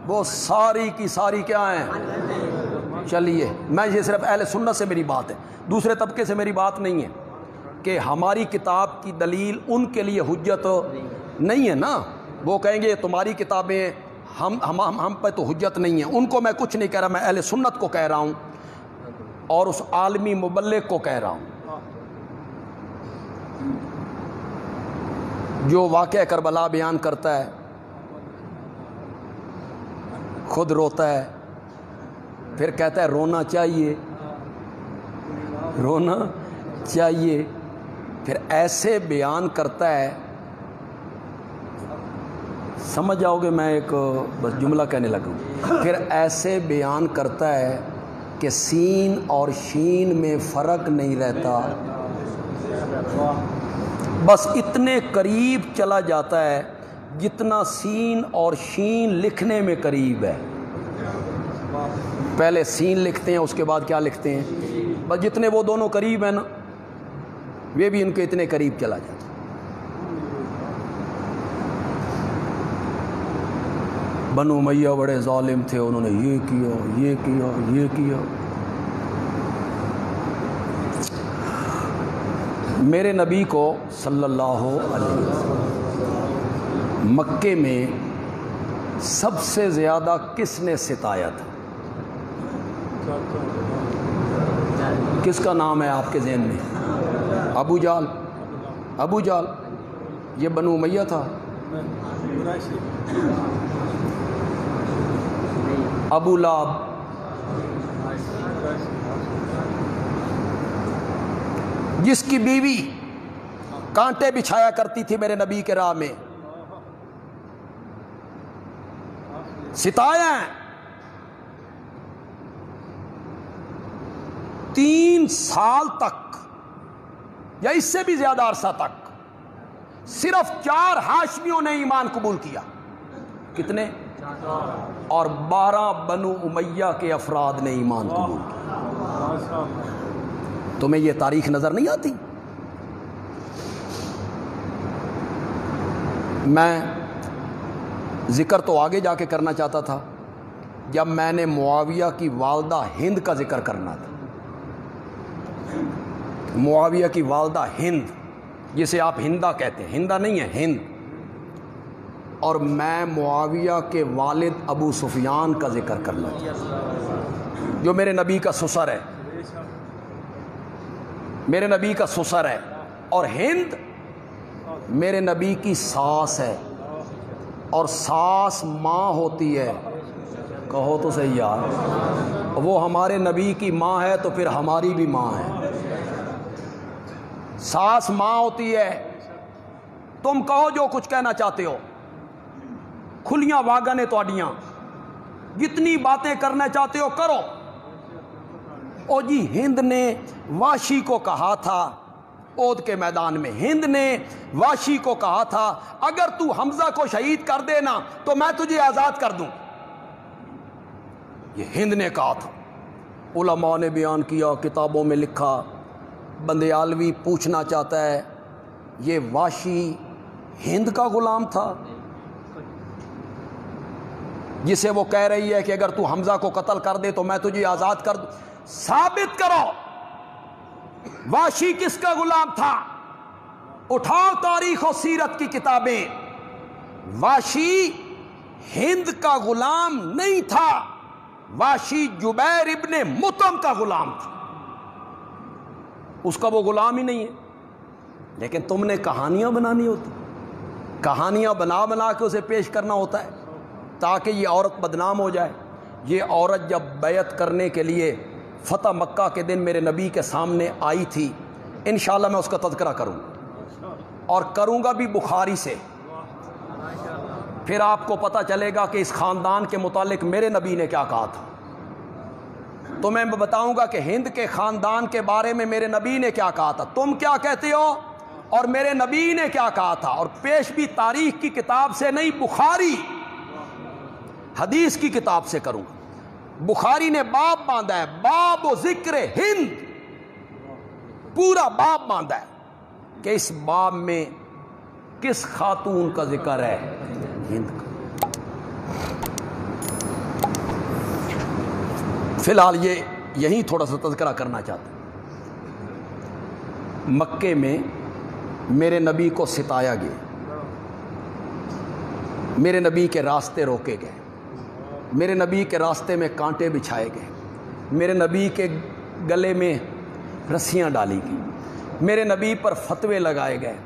وہ ساری کی ساری کیا ہیں؟ چلیے، میں یہ صرف اہل سنت سے میری بات ہے، دوسرے طبقے سے میری بات نہیں ہے کہ ہماری کتاب کی دلیل ان کے لیے حجت نہیں ہے نا، وہ کہیں گے تمہاری کتابیں ہم پہ تو حجت نہیں ہے. ان کو میں کچھ نہیں کہہ رہا، میں اہل سنت کو کہہ رہا ہوں اور اس عالمی مبلغ کو کہہ رہا ہوں جو واقعہ کربلا بیان کرتا ہے، خود روتا ہے، پھر کہتا ہے رونا چاہیے، رونا چاہیے، پھر ایسے بیان کرتا ہے. سمجھ جاؤ گے، میں ایک بس جملہ کہنے لگا ہوں. پھر ایسے بیان کرتا ہے کہ سین اور شین میں فرق نہیں رہتا، بس اتنے قریب چلا جاتا ہے جتنا سین اور شین لکھنے میں قریب ہے. پہلے سین لکھتے ہیں، اس کے بعد کیا لکھتے ہیں، بس جتنے وہ دونوں قریب ہیں نا، وہ بھی ان کے اتنے قریب چلا جاتا. بنو امیہ بڑے ظالم تھے، انہوں نے یہ کیا یہ کیا یہ کیا. میرے نبی کو صلی اللہ علیہ وسلم مکے میں سب سے زیادہ کس نے ستایا تھا؟ کس کا نام ہے آپ کے ذہن میں؟ ابو جہل. ابو جہل یہ بنو امیہ تھا. ابو لہب، جس کی بیوی کانٹے بچھایا کرتی تھی میرے نبی کے راہ میں، ستایا ہے. 3 سال تک یا اس سے بھی زیادہ عرصہ تک صرف 4 ہاشمیوں نے ایمان قبول کیا. کتنے؟ اور 12 بنو امیہ کے افراد نے ایمان قبول کیا. تمہیں یہ تاریخ نظر نہیں آتی؟ میں ذکر تو آگے جا کے کرنا چاہتا تھا جب میں نے معاویہ کی والدہ ہند کا ذکر کرنا تھا. معاویہ کی والدہ ہند، جسے آپ ہندا کہتے ہیں، ہندا نہیں ہے، ہند. اور میں معاویہ کے والد ابو سفیان کا ذکر کرنا چاہتا، جو میرے نبی کا سسر ہے، میرے نبی کا سسر ہے. اور ہند میرے نبی کی ساس ہے، اور ساس ماں ہوتی ہے. کہو تو صحیح یار، وہ ہمارے نبی کی ماں ہے تو پھر ہماری بھی ماں ہے. ساس ماں ہوتی ہے. تم کہو جو کچھ کہنا چاہتے ہو، کھلیاں واگن ہے تواڈیاں، جتنی باتیں کرنا چاہتے ہو کرو. او جی ہند نے واشی کو کہا تھا اود کے میدان میں، ہند نے واشی کو کہا تھا اگر تو حمزہ کو شہید کر دینا تو میں تجھے آزاد کر دوں. یہ ہند نے کہا تھا. علماء نے بیان کیا، کتابوں میں لکھا. بندیالوی پوچھنا چاہتا ہے یہ واشی ہند کا غلام تھا جسے وہ کہہ رہی ہے کہ اگر تو حمزہ کو قتل کر دے تو میں تجھے آزاد کر دوں؟ ثابت کرو واشی کس کا غلام تھا. اٹھاؤ تاریخ و سیرت کی کتابیں. واشی ہند کا غلام نہیں تھا، واشی جبیر ابن مطعم کا غلام تھا. اس کا وہ غلام ہی نہیں ہے. لیکن تم نے کہانیاں بنانی ہوتی، کہانیاں بنا بنا کے اسے پیش کرنا ہوتا ہے تاکہ یہ عورت بدنام ہو جائے. یہ عورت جب بیعت کرنے کے لیے فتح مکہ کے دن میرے نبی کے سامنے آئی تھی، انشاءاللہ میں اس کا تذکرہ کروں اور کروں گا بھی بخاری سے. پھر آپ کو پتہ چلے گا کہ اس خاندان کے متعلق میرے نبی نے کیا کہا تھا. تو میں بتاؤں گا کہ ہند کے خاندان کے بارے میں میرے نبی نے کیا کہا تھا، تم کیا کہتے ہو اور میرے نبی نے کیا کہا تھا. اور پیش بھی تاریخ کی کتاب سے نہیں، بخاری حدیث کی کتاب سے کروں. بخاری نے باب باندھا ہے، باب و ذکر ہند، پورا باب باندھا ہے کہ اس باب میں کس خاتون کا ذکر ہے؟ ہند کا. فی الحال یہی تھوڑا سا تذکرہ کرنا چاہتا ہوں. مکے میں میرے نبی کو ستایا گیا. میرے نبی کے راستے روکے گئے، میرے نبی کے راستے میں کانٹے بچھائے گئے، میرے نبی کے گلے میں رسیاں ڈالی گئیں، میرے نبی پر فتوے لگائے گئے،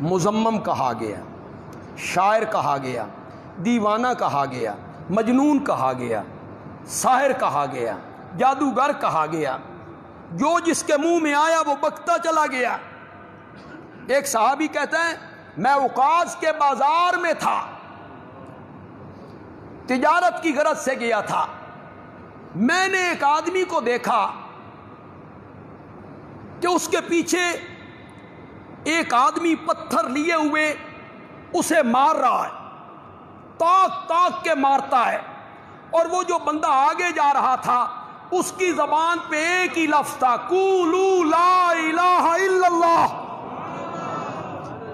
مذمم کہا گیا، شاعر کہا گیا، دیوانہ کہا گیا، مجنون کہا گیا، ساحر کہا گیا، جادوگر کہا گیا، جو جس کے منہ میں آیا وہ بکتا چلا گیا۔ ایک صحابی کہتا ہے میں عکاظ کے بازار میں تھا، تجارت کی غرض سے گیا تھا، میں نے ایک آدمی کو دیکھا کہ اس کے پیچھے ایک آدمی پتھر لیے ہوئے اسے مار رہا ہے، تاک تاک کے مارتا ہے، اور وہ جو بندہ آگے جا رہا تھا اس کی زبان پہ ایک ہی لفظ تھا، قولوا لا الہ الا اللہ،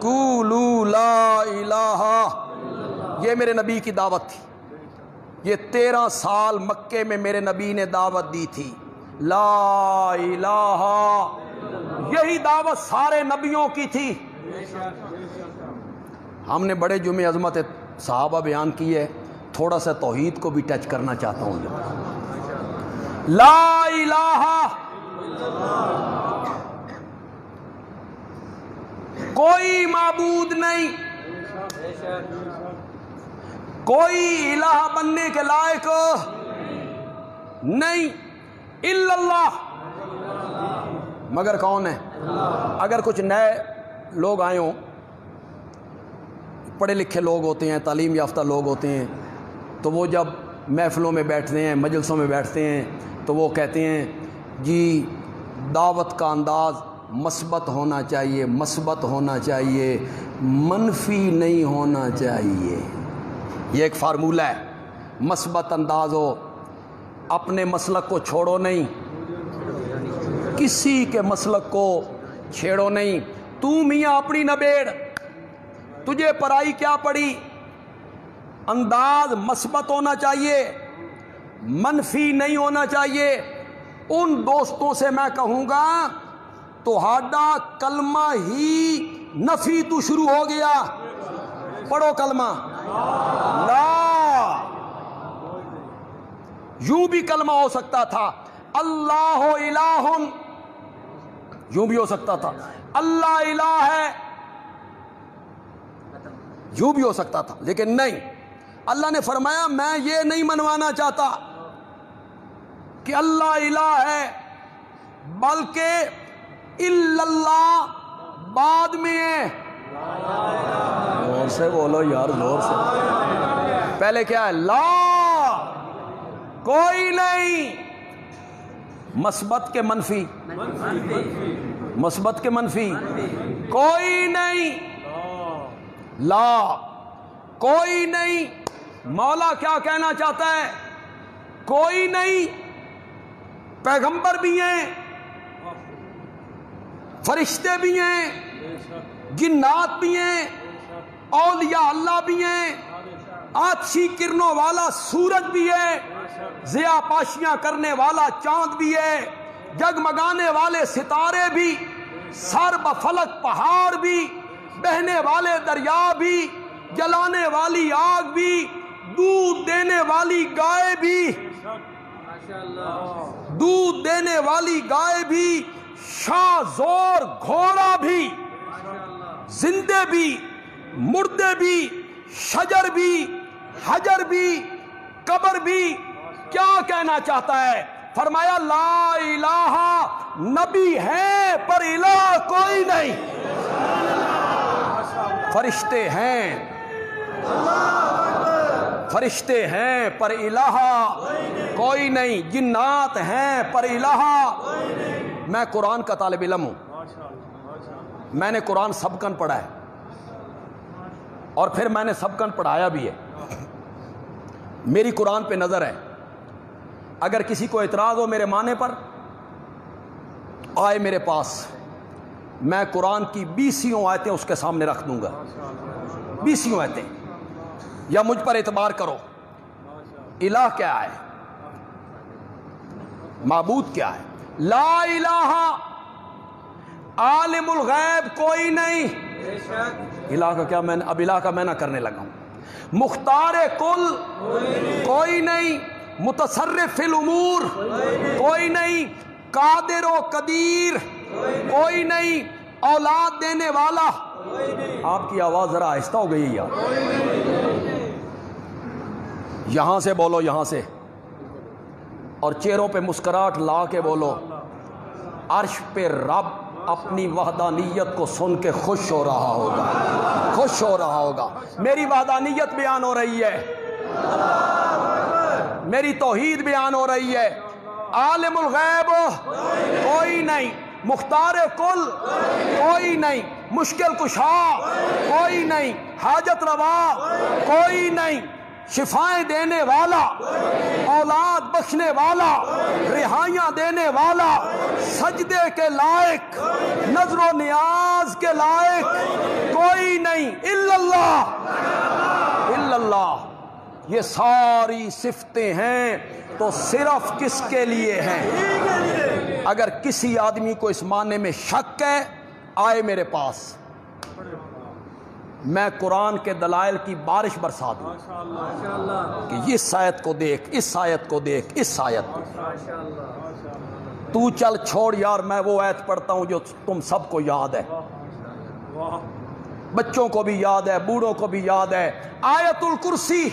قولوا لا الہ۔ یہ میرے نبی کی دعوت تھی، یہ 13 سال مکے میں میرے نبی نے دعوت دی تھی، لا الہ، یہی دعوت سارے نبیوں کی تھی۔ ہم نے بڑے جمعے عظمت صحابہ بیان کی ہے، تھوڑا سا توحید کو بھی ٹچ کرنا چاہتا ہوں۔ لا الہ، کوئی معبود نہیں، کوئی الہ بننے کے لائق نہیں، الا اللہ، مگر کون ہے؟ اگر کچھ نئے لوگ آئے ہوں، پڑھے لکھے لوگ ہوتے ہیں، تعلیم یافتہ لوگ ہوتے ہیں، تو وہ جب محفلوں میں بیٹھتے ہیں، مجلسوں میں بیٹھتے ہیں، تو وہ کہتے ہیں جی دعوت کا انداز مثبت ہونا چاہیے، مثبت ہونا چاہیے، منفی نہیں ہونا چاہیے۔ یہ ایک فارمولہ ہے، مثبت انداز ہو، اپنے مسلک کو چھوڑو نہیں، کسی کے مسلک کو چھیڑو نہیں، تو میاں اپنی نہ بیڑ، تجھے پرائی کیا پڑی، انداز مثبت ہونا چاہیے، منفی نہیں ہونا چاہیے۔ ان دوستوں سے میں کہوں گا تہاڈا کلمہ ہی نفی تو شروع ہو گیا، پڑھو کلمہ لا، یوں بھی کلمہ ہو سکتا تھا اللہ الہ، یوں بھی ہو سکتا تھا اللہ الہ ہے، یوں بھی ہو سکتا تھا، لیکن نہیں، اللہ نے فرمایا میں یہ نہیں منوانا چاہتا کہ اللہ الہ ہے، بلکہ الا اللہ بعد میں ہے۔ زور سے بولو یار، زور سے، پہلے کیا ہے؟ لا، کوئی نہیں، مثبت کے منفی، مثبت کے منفی، کوئی نہیں، لا، کوئی نہیں۔ مولا کیا کہنا چاہتا ہے؟ کوئی نہیں، پیغمبر بھی ہیں، فرشتے بھی ہیں، جنات بھی ہیں، اولیاء اللہ بھی ہیں، آتشی کرنوں والا سورج بھی ہے، ضیاء پاشیاں کرنے والا چاند بھی ہے، جگمگانے والے ستارے بھی، سر بفلک پہاڑ بھی، بہنے والے دریا بھی، جلانے والی آگ بھی، دودھ دینے والی گائے بھی، دودھ دینے والی گائے بھی، شاہ زور گھوڑا بھی، زندے بھی، مردے بھی، شجر بھی، حجر بھی، قبر بھی۔ کیا کہنا چاہتا ہے؟ فرمایا لا الہ، نبی ہے پر الہ کوئی نہیں، فرشتے ہیں، فرشتے ہیں پر الہ کوئی نہیں، جنات ہیں پر الہ۔ میں قرآن کا طالب علم ہوں، میں نے قرآن سبقن پڑھا ہے، اور پھر میں نے سبقن پڑھایا بھی ہے، میری قرآن پہ نظر ہے، اگر کسی کو اعتراض ہو میرے معنی پر آئے میرے پاس، میں قرآن کی 20 آیتیں اس کے سامنے رکھ دوں گا، 20 آیتیں، یا مجھ پر اعتبار کرو۔ الہ کیا ہے؟ معبود کیا ہے؟ لا الہ، عالم الغیب کوئی نہیں۔ الہ کا کیا میں اب الہ کا میں نہ کرنے لگا ہوں، مختار کل کوئی نہیں، متصرف فی الامور کوئی نہیں، قادر و قدیر کوئی نہیں، اولاد دینے والا۔ آپ کی آواز ذرا آہستہ ہو گئی یار، یہاں سے بولو، یہاں سے، اور چہروں پہ مسکراہٹ لا کے بولو۔ عرش پہ رب اپنی وحدانیت کو سن کے خوش ہو رہا ہوگا، خوش ہو رہا ہوگا۔ میری وحدانیت بیان ہو رہی ہے، میری توحید بیان ہو رہی ہے۔ عالم الغیب کوئی نہیں، مختار کل کوئی نہیں، مشکل کشا کوئی نہیں، حاجت روا کوئی نہیں، شفائیں دینے والا، اولاد بخشنے والا، رہائیاں دینے والا، سجدے کے لائق، نظر و نیاز کے لائق کوئی نہیں، الا اللہ، الا اللہ۔ یہ ساری صفتیں ہیں تو صرف کس کے لیے ہیں؟ اگر کسی آدمی کو اس معنی میں شک ہے، آئے میرے پاس، میں قرآن کے دلائل کی بارش برسا دوں کہ اس آیت کو دیکھ، اس آیت کو دیکھ، اس آیت کو۔ تو چل چھوڑ یار، میں وہ آیت پڑھتا ہوں جو تم سب کو یاد ہے، بچوں کو بھی یاد ہے، بوڑھوں کو بھی یاد ہے۔ آیت الکرسی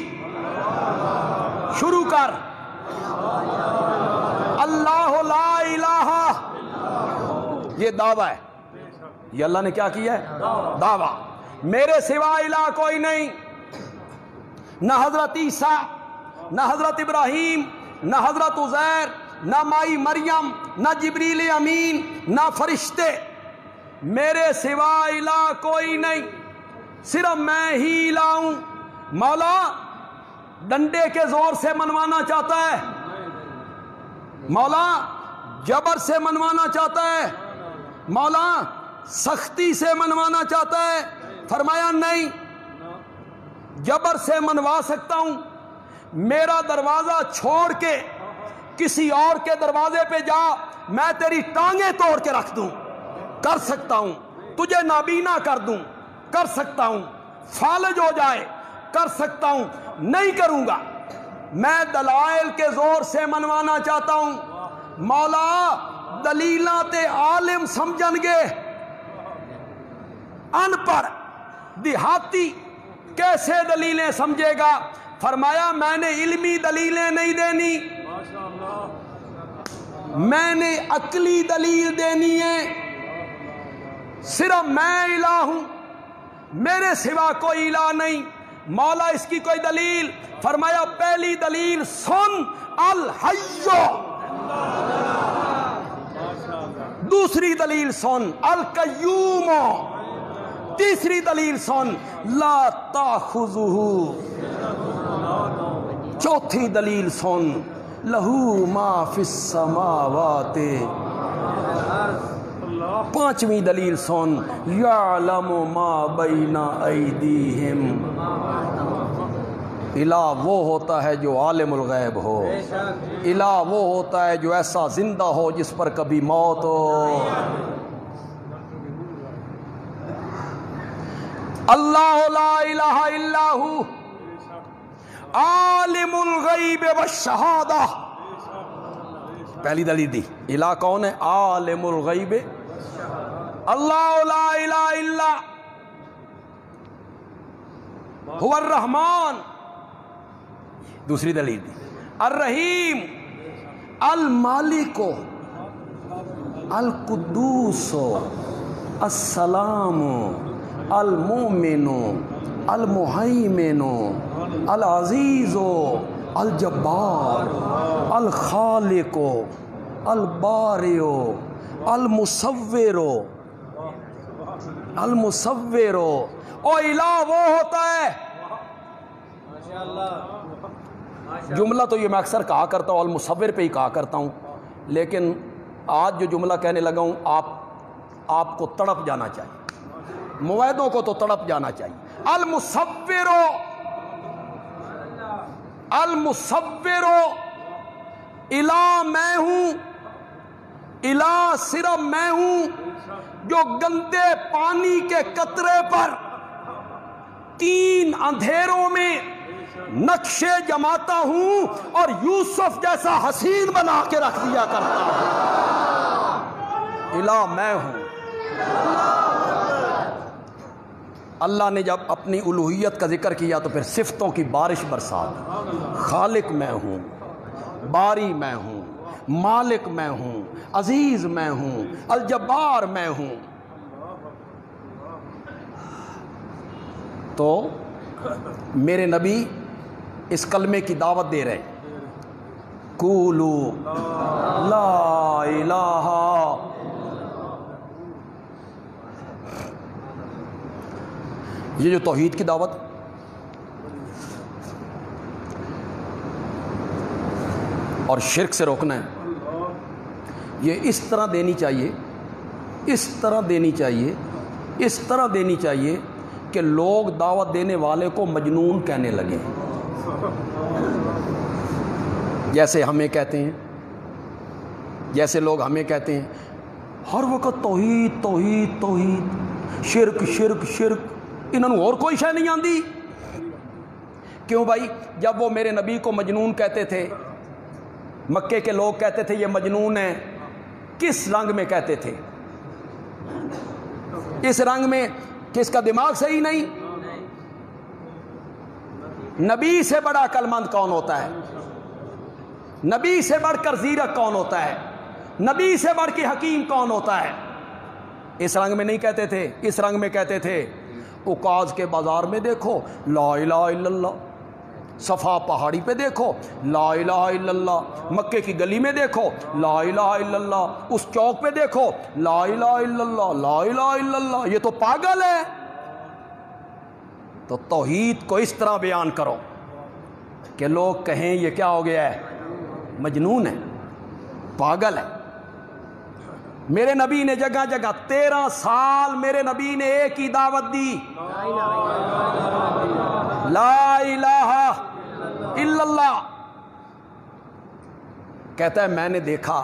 شروع کر، اللہ لا الہ، یہ دعویٰ ہے، یہ اللہ نے کیا کیا ہے؟ دعویٰ۔ میرے سوا الہ کوئی نہیں، نہ حضرت عیسیٰ، نہ حضرت ابراہیم، نہ حضرت عزیر، نہ مائی مریم، نہ جبریل امین، نہ فرشتے، میرے سوا الہ کوئی نہیں، صرف میں ہی الہ ہوں۔ مولا ڈنڈے کے زور سے منوانا چاہتا ہے، مولا جبر سے منوانا چاہتا ہے، مولا سختی سے منوانا چاہتا ہے۔ فرمایا نہیں، جبر سے منوا سکتا ہوں، میرا دروازہ چھوڑ کے کسی اور کے دروازے پہ جا، میں تیری ٹانگیں توڑ کے رکھ دوں، کر سکتا ہوں۔ تجھے نابینا کر دوں، کر سکتا ہوں۔ فالج ہو جائے، کر سکتا ہوں، نہیں کروں گا۔ میں دلائل کے زور سے منوانا چاہتا ہوں، مولا دلیلاں تے عالم سمجھن گے، ان پڑھ دیہاتی کیسے دلیلیں سمجھے گا؟ فرمایا میں نے علمی دلیلیں نہیں دینی، میں نے عقلی دلیل دینی ہے۔ صرف میں الہ ہوں، میرے سوا کوئی الہ نہیں۔ مولا اس کی کوئی دلیل؟ فرمایا پہلی دلیل سن، الحی، دوسری دلیل سن، القیوم، تیسری دلیل سن، لا تاخذہ، چوتھی دلیل سن، لہو ما فی السماوات، پانچویں دلیل سن، یعلم ما بین ایدیہم، الہ وہ ہوتا ہے جو عالم الغیب ہو، الہ وہ ہوتا ہے جو ایسا زندہ ہو جس پر کبھی موت ہو۔ اللہ لا الہ الا ہو، عالم الغیب والشہادہ، پہلی دلیل دی۔ الہ کون ہے؟ عالم الغیب، اللہ لا الہ الا هو الرحمن، دوسری دلیل دی۔ الرحیم، المالک، القدوس، السلام، المؤمن، المہیمن، العزیز، الجبار، الخالق، البارئ، المصور، المصور۔ او الہ وہ ہوتا ہے، جملہ تو یہ میں اکثر کہا کرتا ہوں، المصور پہ ہی کہا کرتا ہوں، لیکن آج جو جملہ کہنے لگا ہوں آپ کو تڑپ جانا چاہیے، موعدوں کو تو تڑپ جانا چاہیے۔ المصور، المصور، الہ میں ہوں، الہ صرف میں ہوں جو گندے پانی کے قطرے پر 3 اندھیروں میں نقشے جماتا ہوں اور یوسف جیسا حسین بنا کے رکھ دیا کرتا ہوں۔ الہ میں ہوں۔ اللہ نے جب اپنی الوہیت کا ذکر کیا تو پھر صفتوں کی بارش برسا دی۔ خالق میں ہوں، باری میں ہوں، مالک میں ہوں، عزیز میں ہوں، الجبار میں ہوں۔ تو میرے نبی اس کلمے کی دعوت دے رہے ہیں، قولو لا الہ۔ یہ جو توحید کی دعوت اور شرک سے روکنا ہے، یہ اس طرح دینی چاہیے، اس طرح دینی چاہیے، اس طرح دینی چاہیے کہ لوگ دعوت دینے والے کو مجنون کہنے لگیں، جیسے ہمیں کہتے ہیں، جیسے لوگ ہمیں کہتے ہیں ہر وقت توحید توحید توحید، شرک شرک شرک، انہوں اور کوئی شے نہیں آندی۔ کیوں بھائی؟ جب وہ میرے نبی کو مجنون کہتے تھے، مکے کے لوگ کہتے تھے یہ مجنون ہے، کس رنگ میں کہتے تھے؟ اس رنگ میں کہ اس کا دماغ صحیح نہیں۔ نبی سے بڑا عقل مند کون ہوتا ہے؟ نبی سے بڑھ کر زیرک کون ہوتا ہے؟ نبی سے بڑھ کے حکیم کون ہوتا ہے؟ اس رنگ میں نہیں کہتے تھے، اس رنگ میں کہتے تھے۔ عکاظ کے بازار میں دیکھو لا الہ الا اللہ، صفا پہاڑی پہ دیکھو لا الہ الا اللہ، مکے کی گلی میں دیکھو لا الہ الا اللہ، اس چوک پہ دیکھو لا الہ الا اللہ، لا الہ الا اللہ۔ یہ تو پاگل ہے۔ تو توحید کو اس طرح بیان کرو کہ لوگ کہیں یہ کیا ہو گیا ہے؟ مجنون ہے، پاگل ہے۔ میرے نبی نے جگہ جگہ 13 سال میرے نبی نے ایک ہی دعوت دی، لا الہ الا اللہ۔ کہتا ہے میں نے دیکھا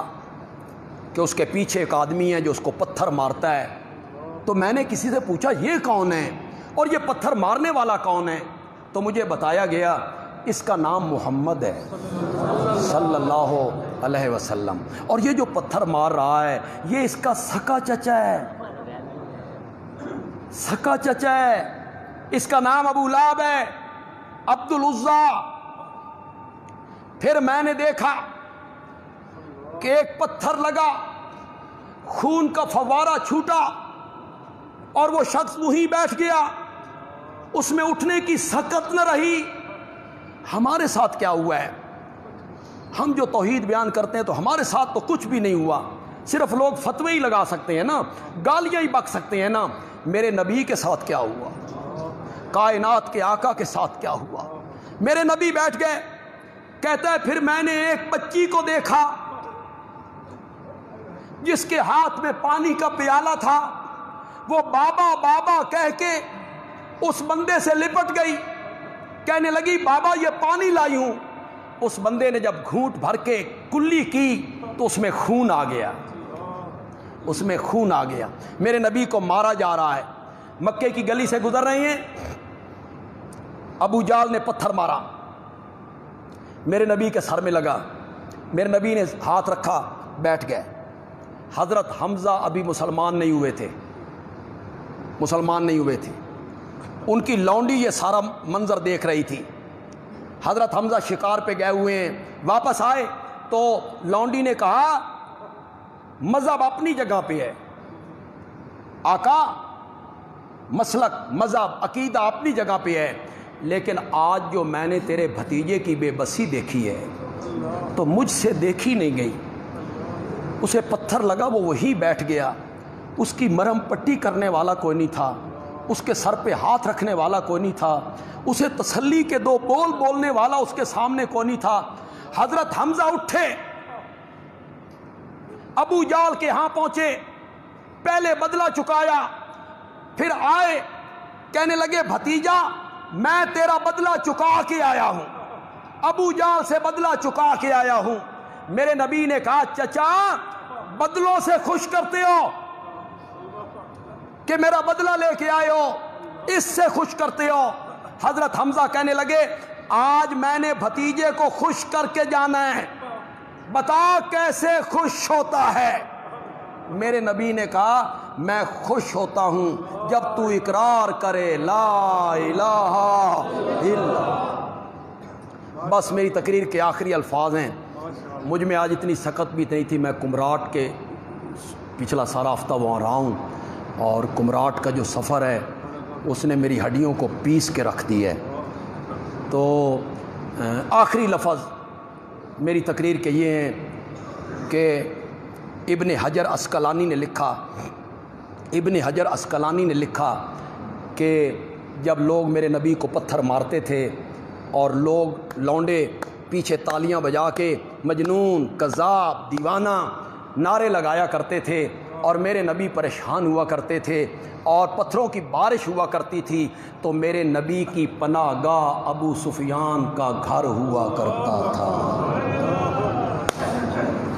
کہ اس کے پیچھے ایک آدمی ہے جو اس کو پتھر مارتا ہے، تو میں نے کسی سے پوچھا یہ کون ہے اور یہ پتھر مارنے والا کون ہے؟ تو مجھے بتایا گیا اس کا نام محمد ہے صلی اللہ علیہ وسلم، اور یہ جو پتھر مار رہا ہے یہ اس کا سکا چچا ہے، سکا چچا ہے، اس کا نام ابو لہب ہے، عبد العزیٰ۔ پھر میں نے دیکھا کہ ایک پتھر لگا، خون کا فوارہ چھوٹا اور وہ شخص وہیں بیٹھ گیا، اس میں اٹھنے کی سکت نہ رہی۔ ہمارے ساتھ کیا ہوا ہے؟ ہم جو توحید بیان کرتے ہیں تو ہمارے ساتھ تو کچھ بھی نہیں ہوا، صرف لوگ فتوے ہی لگا سکتے ہیں نا، گالیاں ہی بک سکتے ہیں نا۔ میرے نبی کے ساتھ کیا ہوا؟ کائنات کے آقا کے ساتھ کیا ہوا؟ میرے نبی بیٹھ گئے، کہتا ہے پھر میں نے ایک بچی کو دیکھا جس کے ہاتھ میں پانی کا پیالہ تھا، وہ بابا بابا کہہ کے اس بندے سے لپٹ گئی، کہنے لگی بابا یہ پانی لائی ہوں۔ اس بندے نے جب گھونٹ بھر کے کلی کی تو اس میں خون آ گیا، اس میں خون آ گیا۔ میرے نبی کو مارا جا رہا ہے، مکے کی گلی سے گزر رہے ہیں، ابو جال نے پتھر مارا، میرے نبی کے سر میں لگا، میرے نبی نے ہاتھ رکھا، بیٹھ گئے۔ حضرت حمزہ ابھی مسلمان نہیں ہوئے تھے، مسلمان نہیں ہوئے تھے، ان کی لونڈی یہ سارا منظر دیکھ رہی تھی۔ حضرت حمزہ شکار پہ گئے ہوئے ہیں، واپس آئے تو لونڈی نے کہا مذہب اپنی جگہ پہ ہے آقا، مسلک مذہب عقیدہ اپنی جگہ پہ ہے، لیکن آج جو میں نے تیرے بھتیجے کی بے بسی دیکھی ہے تو مجھ سے دیکھی نہیں گئی۔ اسے پتھر لگا، وہ وہی بیٹھ گیا، اس کی مرہم پٹی کرنے والا کوئی نہیں تھا، اس کے سر پہ ہاتھ رکھنے والا کوئی نہیں تھا، اسے تسلی کے 2 بول بولنے والا اس کے سامنے کوئی نہیں تھا۔ حضرت حمزہ اٹھے، ابو جال کے ہاں پہنچے، پہلے بدلہ چکایا، پھر آئے، کہنے لگے بھتیجا میں تیرا بدلہ چکا کے آیا ہوں، ابو جال سے بدلہ چکا کے آیا ہوں۔ میرے نبی نے کہا چچا بدلوں سے خوش کرتے ہو کہ میرا بدلہ لے کے آئے ہو، اس سے خوش کرتے ہو؟ حضرت حمزہ کہنے لگے آج میں نے بھتیجے کو خوش کر کے جانا ہے، بتا کیسے خوش ہوتا ہے؟ میرے نبی نے کہا میں خوش ہوتا ہوں جب تو اقرار کرے لا الہ الا اللہ۔ بس میری تقریر کے آخری الفاظ ہیں، مجھ میں آج اتنی سخت بھی نہیں تھی، میں کمراٹ کے پچھلا سارا ہفتہ وہاں رہا ہوں، اور کمراٹ کا جو سفر ہے اس نے میری ہڈیوں کو پیس کے رکھ دی ہے۔ تو آخری لفظ میری تقریر کے یہ ہیں کہ ابن حجر عسقلانی نے لکھا کہ جب لوگ میرے نبی کو پتھر مارتے تھے اور لوگ لونڈے پیچھے تالیاں بجا کے مجنون، کذاب، دیوانہ نعرے لگایا کرتے تھے اور میرے نبی پریشان ہوا کرتے تھے اور پتھروں کی بارش ہوا کرتی تھی، تو میرے نبی کی پناہ گاہ ابو سفیان کا گھر ہوا کرتا تھا۔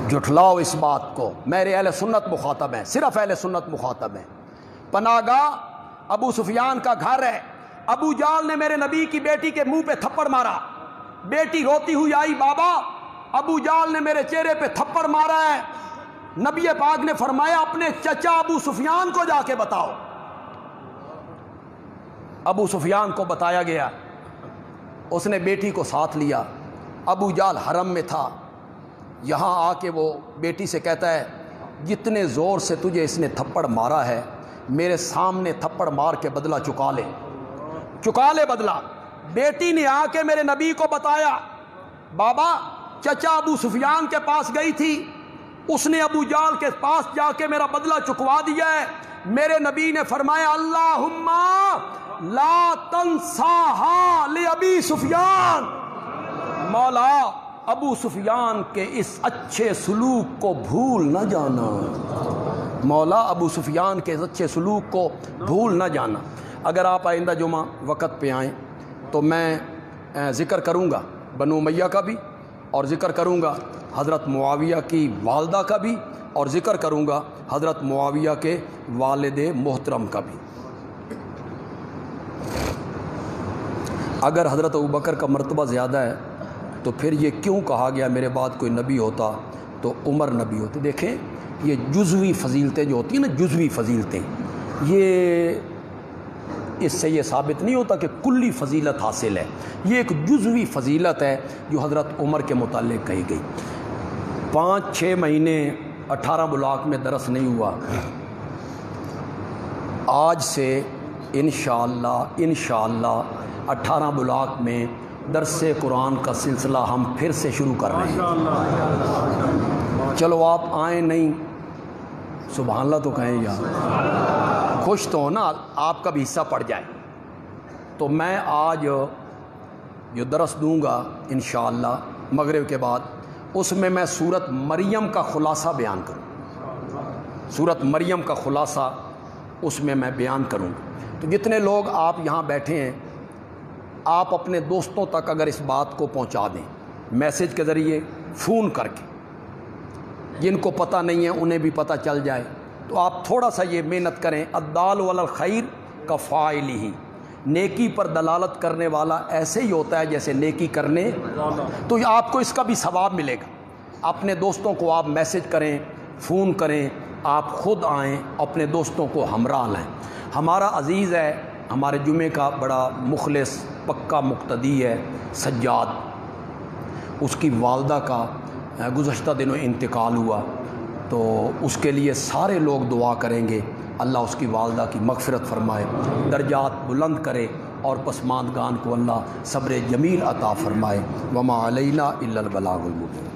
جھٹلاؤ اس بات کو، میرے اہل سنت مخاطب ہیں، صرف اہل سنت مخاطب ہیں۔ پناہ گاہ ابو سفیان کا گھر ہے۔ ابو جال نے میرے نبی کی بیٹی کے منہ پہ تھپڑ مارا، بیٹی روتی ہوئی آئی، بابا ابو جال نے میرے چہرے پہ تھپڑ مارا ہے۔ نبی پاک نے فرمایا اپنے چچا ابو سفیان کو جا کے بتاؤ۔ ابو سفیان کو بتایا گیا، اس نے بیٹی کو ساتھ لیا۔ ابو جال حرم میں تھا، یہاں آ کے وہ بیٹی سے کہتا ہے جتنے زور سے تجھے اس نے تھپڑ مارا ہے میرے سامنے تھپڑ مار کے بدلہ چکا لے بدلہ۔ بیٹی نے آ کے میرے نبی کو بتایا، بابا چچا ابو سفیان کے پاس گئی تھی، اس نے ابو جال کے پاس جا کے میرا بدلہ چکوا دیا ہے۔ میرے نبی نے فرمایا اللہم لا تنساہا لابی سفیان، مولا ابو سفیان کے اس اچھے سلوک کو بھول نہ جانا، مولا ابو سفیان کے اس اچھے سلوک کو بھول نہ جانا۔ اگر آپ آئندہ جمعہ وقت پہ آئیں تو میں ذکر کروں گا بنو امیہ کا بھی، اور ذکر کروں گا حضرت معاویہ کی والدہ کا بھی، اور ذکر کروں گا حضرت معاویہ کے والد محترم کا بھی۔ اگر حضرت ابوبکر کا مرتبہ زیادہ ہے تو پھر یہ کیوں کہا گیا میرے بعد کوئی نبی ہوتا تو عمر نبی ہوتے؟ دیکھیں یہ جزوی فضیلتیں جو ہوتی ہیں نا، جزوی فضیلتیں، یہ اس سے یہ ثابت نہیں ہوتا کہ کلی فضیلت حاصل ہے، یہ ایک جزوی فضیلت ہے جو حضرت عمر کے متعلق کہی گئی۔ 5-6 مہینے 18 بلاک میں درس نہیں ہوا، آج سے انشاءاللہ 18 بلاک میں درس قرآن کا سلسلہ ہم پھر سے شروع کر رہے ہیں۔ چلو آپ آئیں نہیں، سبحان اللہ تو کہیں یار، خوش تو ہونا آپ کا بھی حصہ پڑ جائے۔ تو میں آج جو درس دوں گا انشاءاللہ مغرب کے بعد، اس میں سورت مریم کا خلاصہ بیان کروں، سورت مریم کا خلاصہ اس میں بیان کروں گا۔ تو جتنے لوگ آپ یہاں بیٹھے ہیں، آپ اپنے دوستوں تک اگر اس بات کو پہنچا دیں میسج کے ذریعے، فون کر کے، جن کو پتہ نہیں ہے انہیں بھی پتہ چل جائے، تو آپ تھوڑا سا یہ محنت کریں۔ الدال علی الخیر کفاعلہ، نیکی پر دلالت کرنے والا ایسے ہی ہوتا ہے جیسے نیکی کرنے، تو آپ کو اس کا بھی ثواب ملے گا۔ اپنے دوستوں کو آپ میسج کریں، فون کریں، آپ خود آئیں، اپنے دوستوں کو ہمراہ لائیں۔ ہمارا عزیز ہے، ہمارے جمعے کا بڑا مخلص پکا مقتدی ہے سجاد، اس کی والدہ کا گزشتہ دنوں انتقال ہوا، تو اس کے لیے سارے لوگ دعا کریں گے، اللہ اس کی والدہ کی مغفرت فرمائے، درجات بلند کرے، اور پسماندگان کو اللہ صبر جمیل عطا فرمائے۔ وما علینا الا البلاغ المبین۔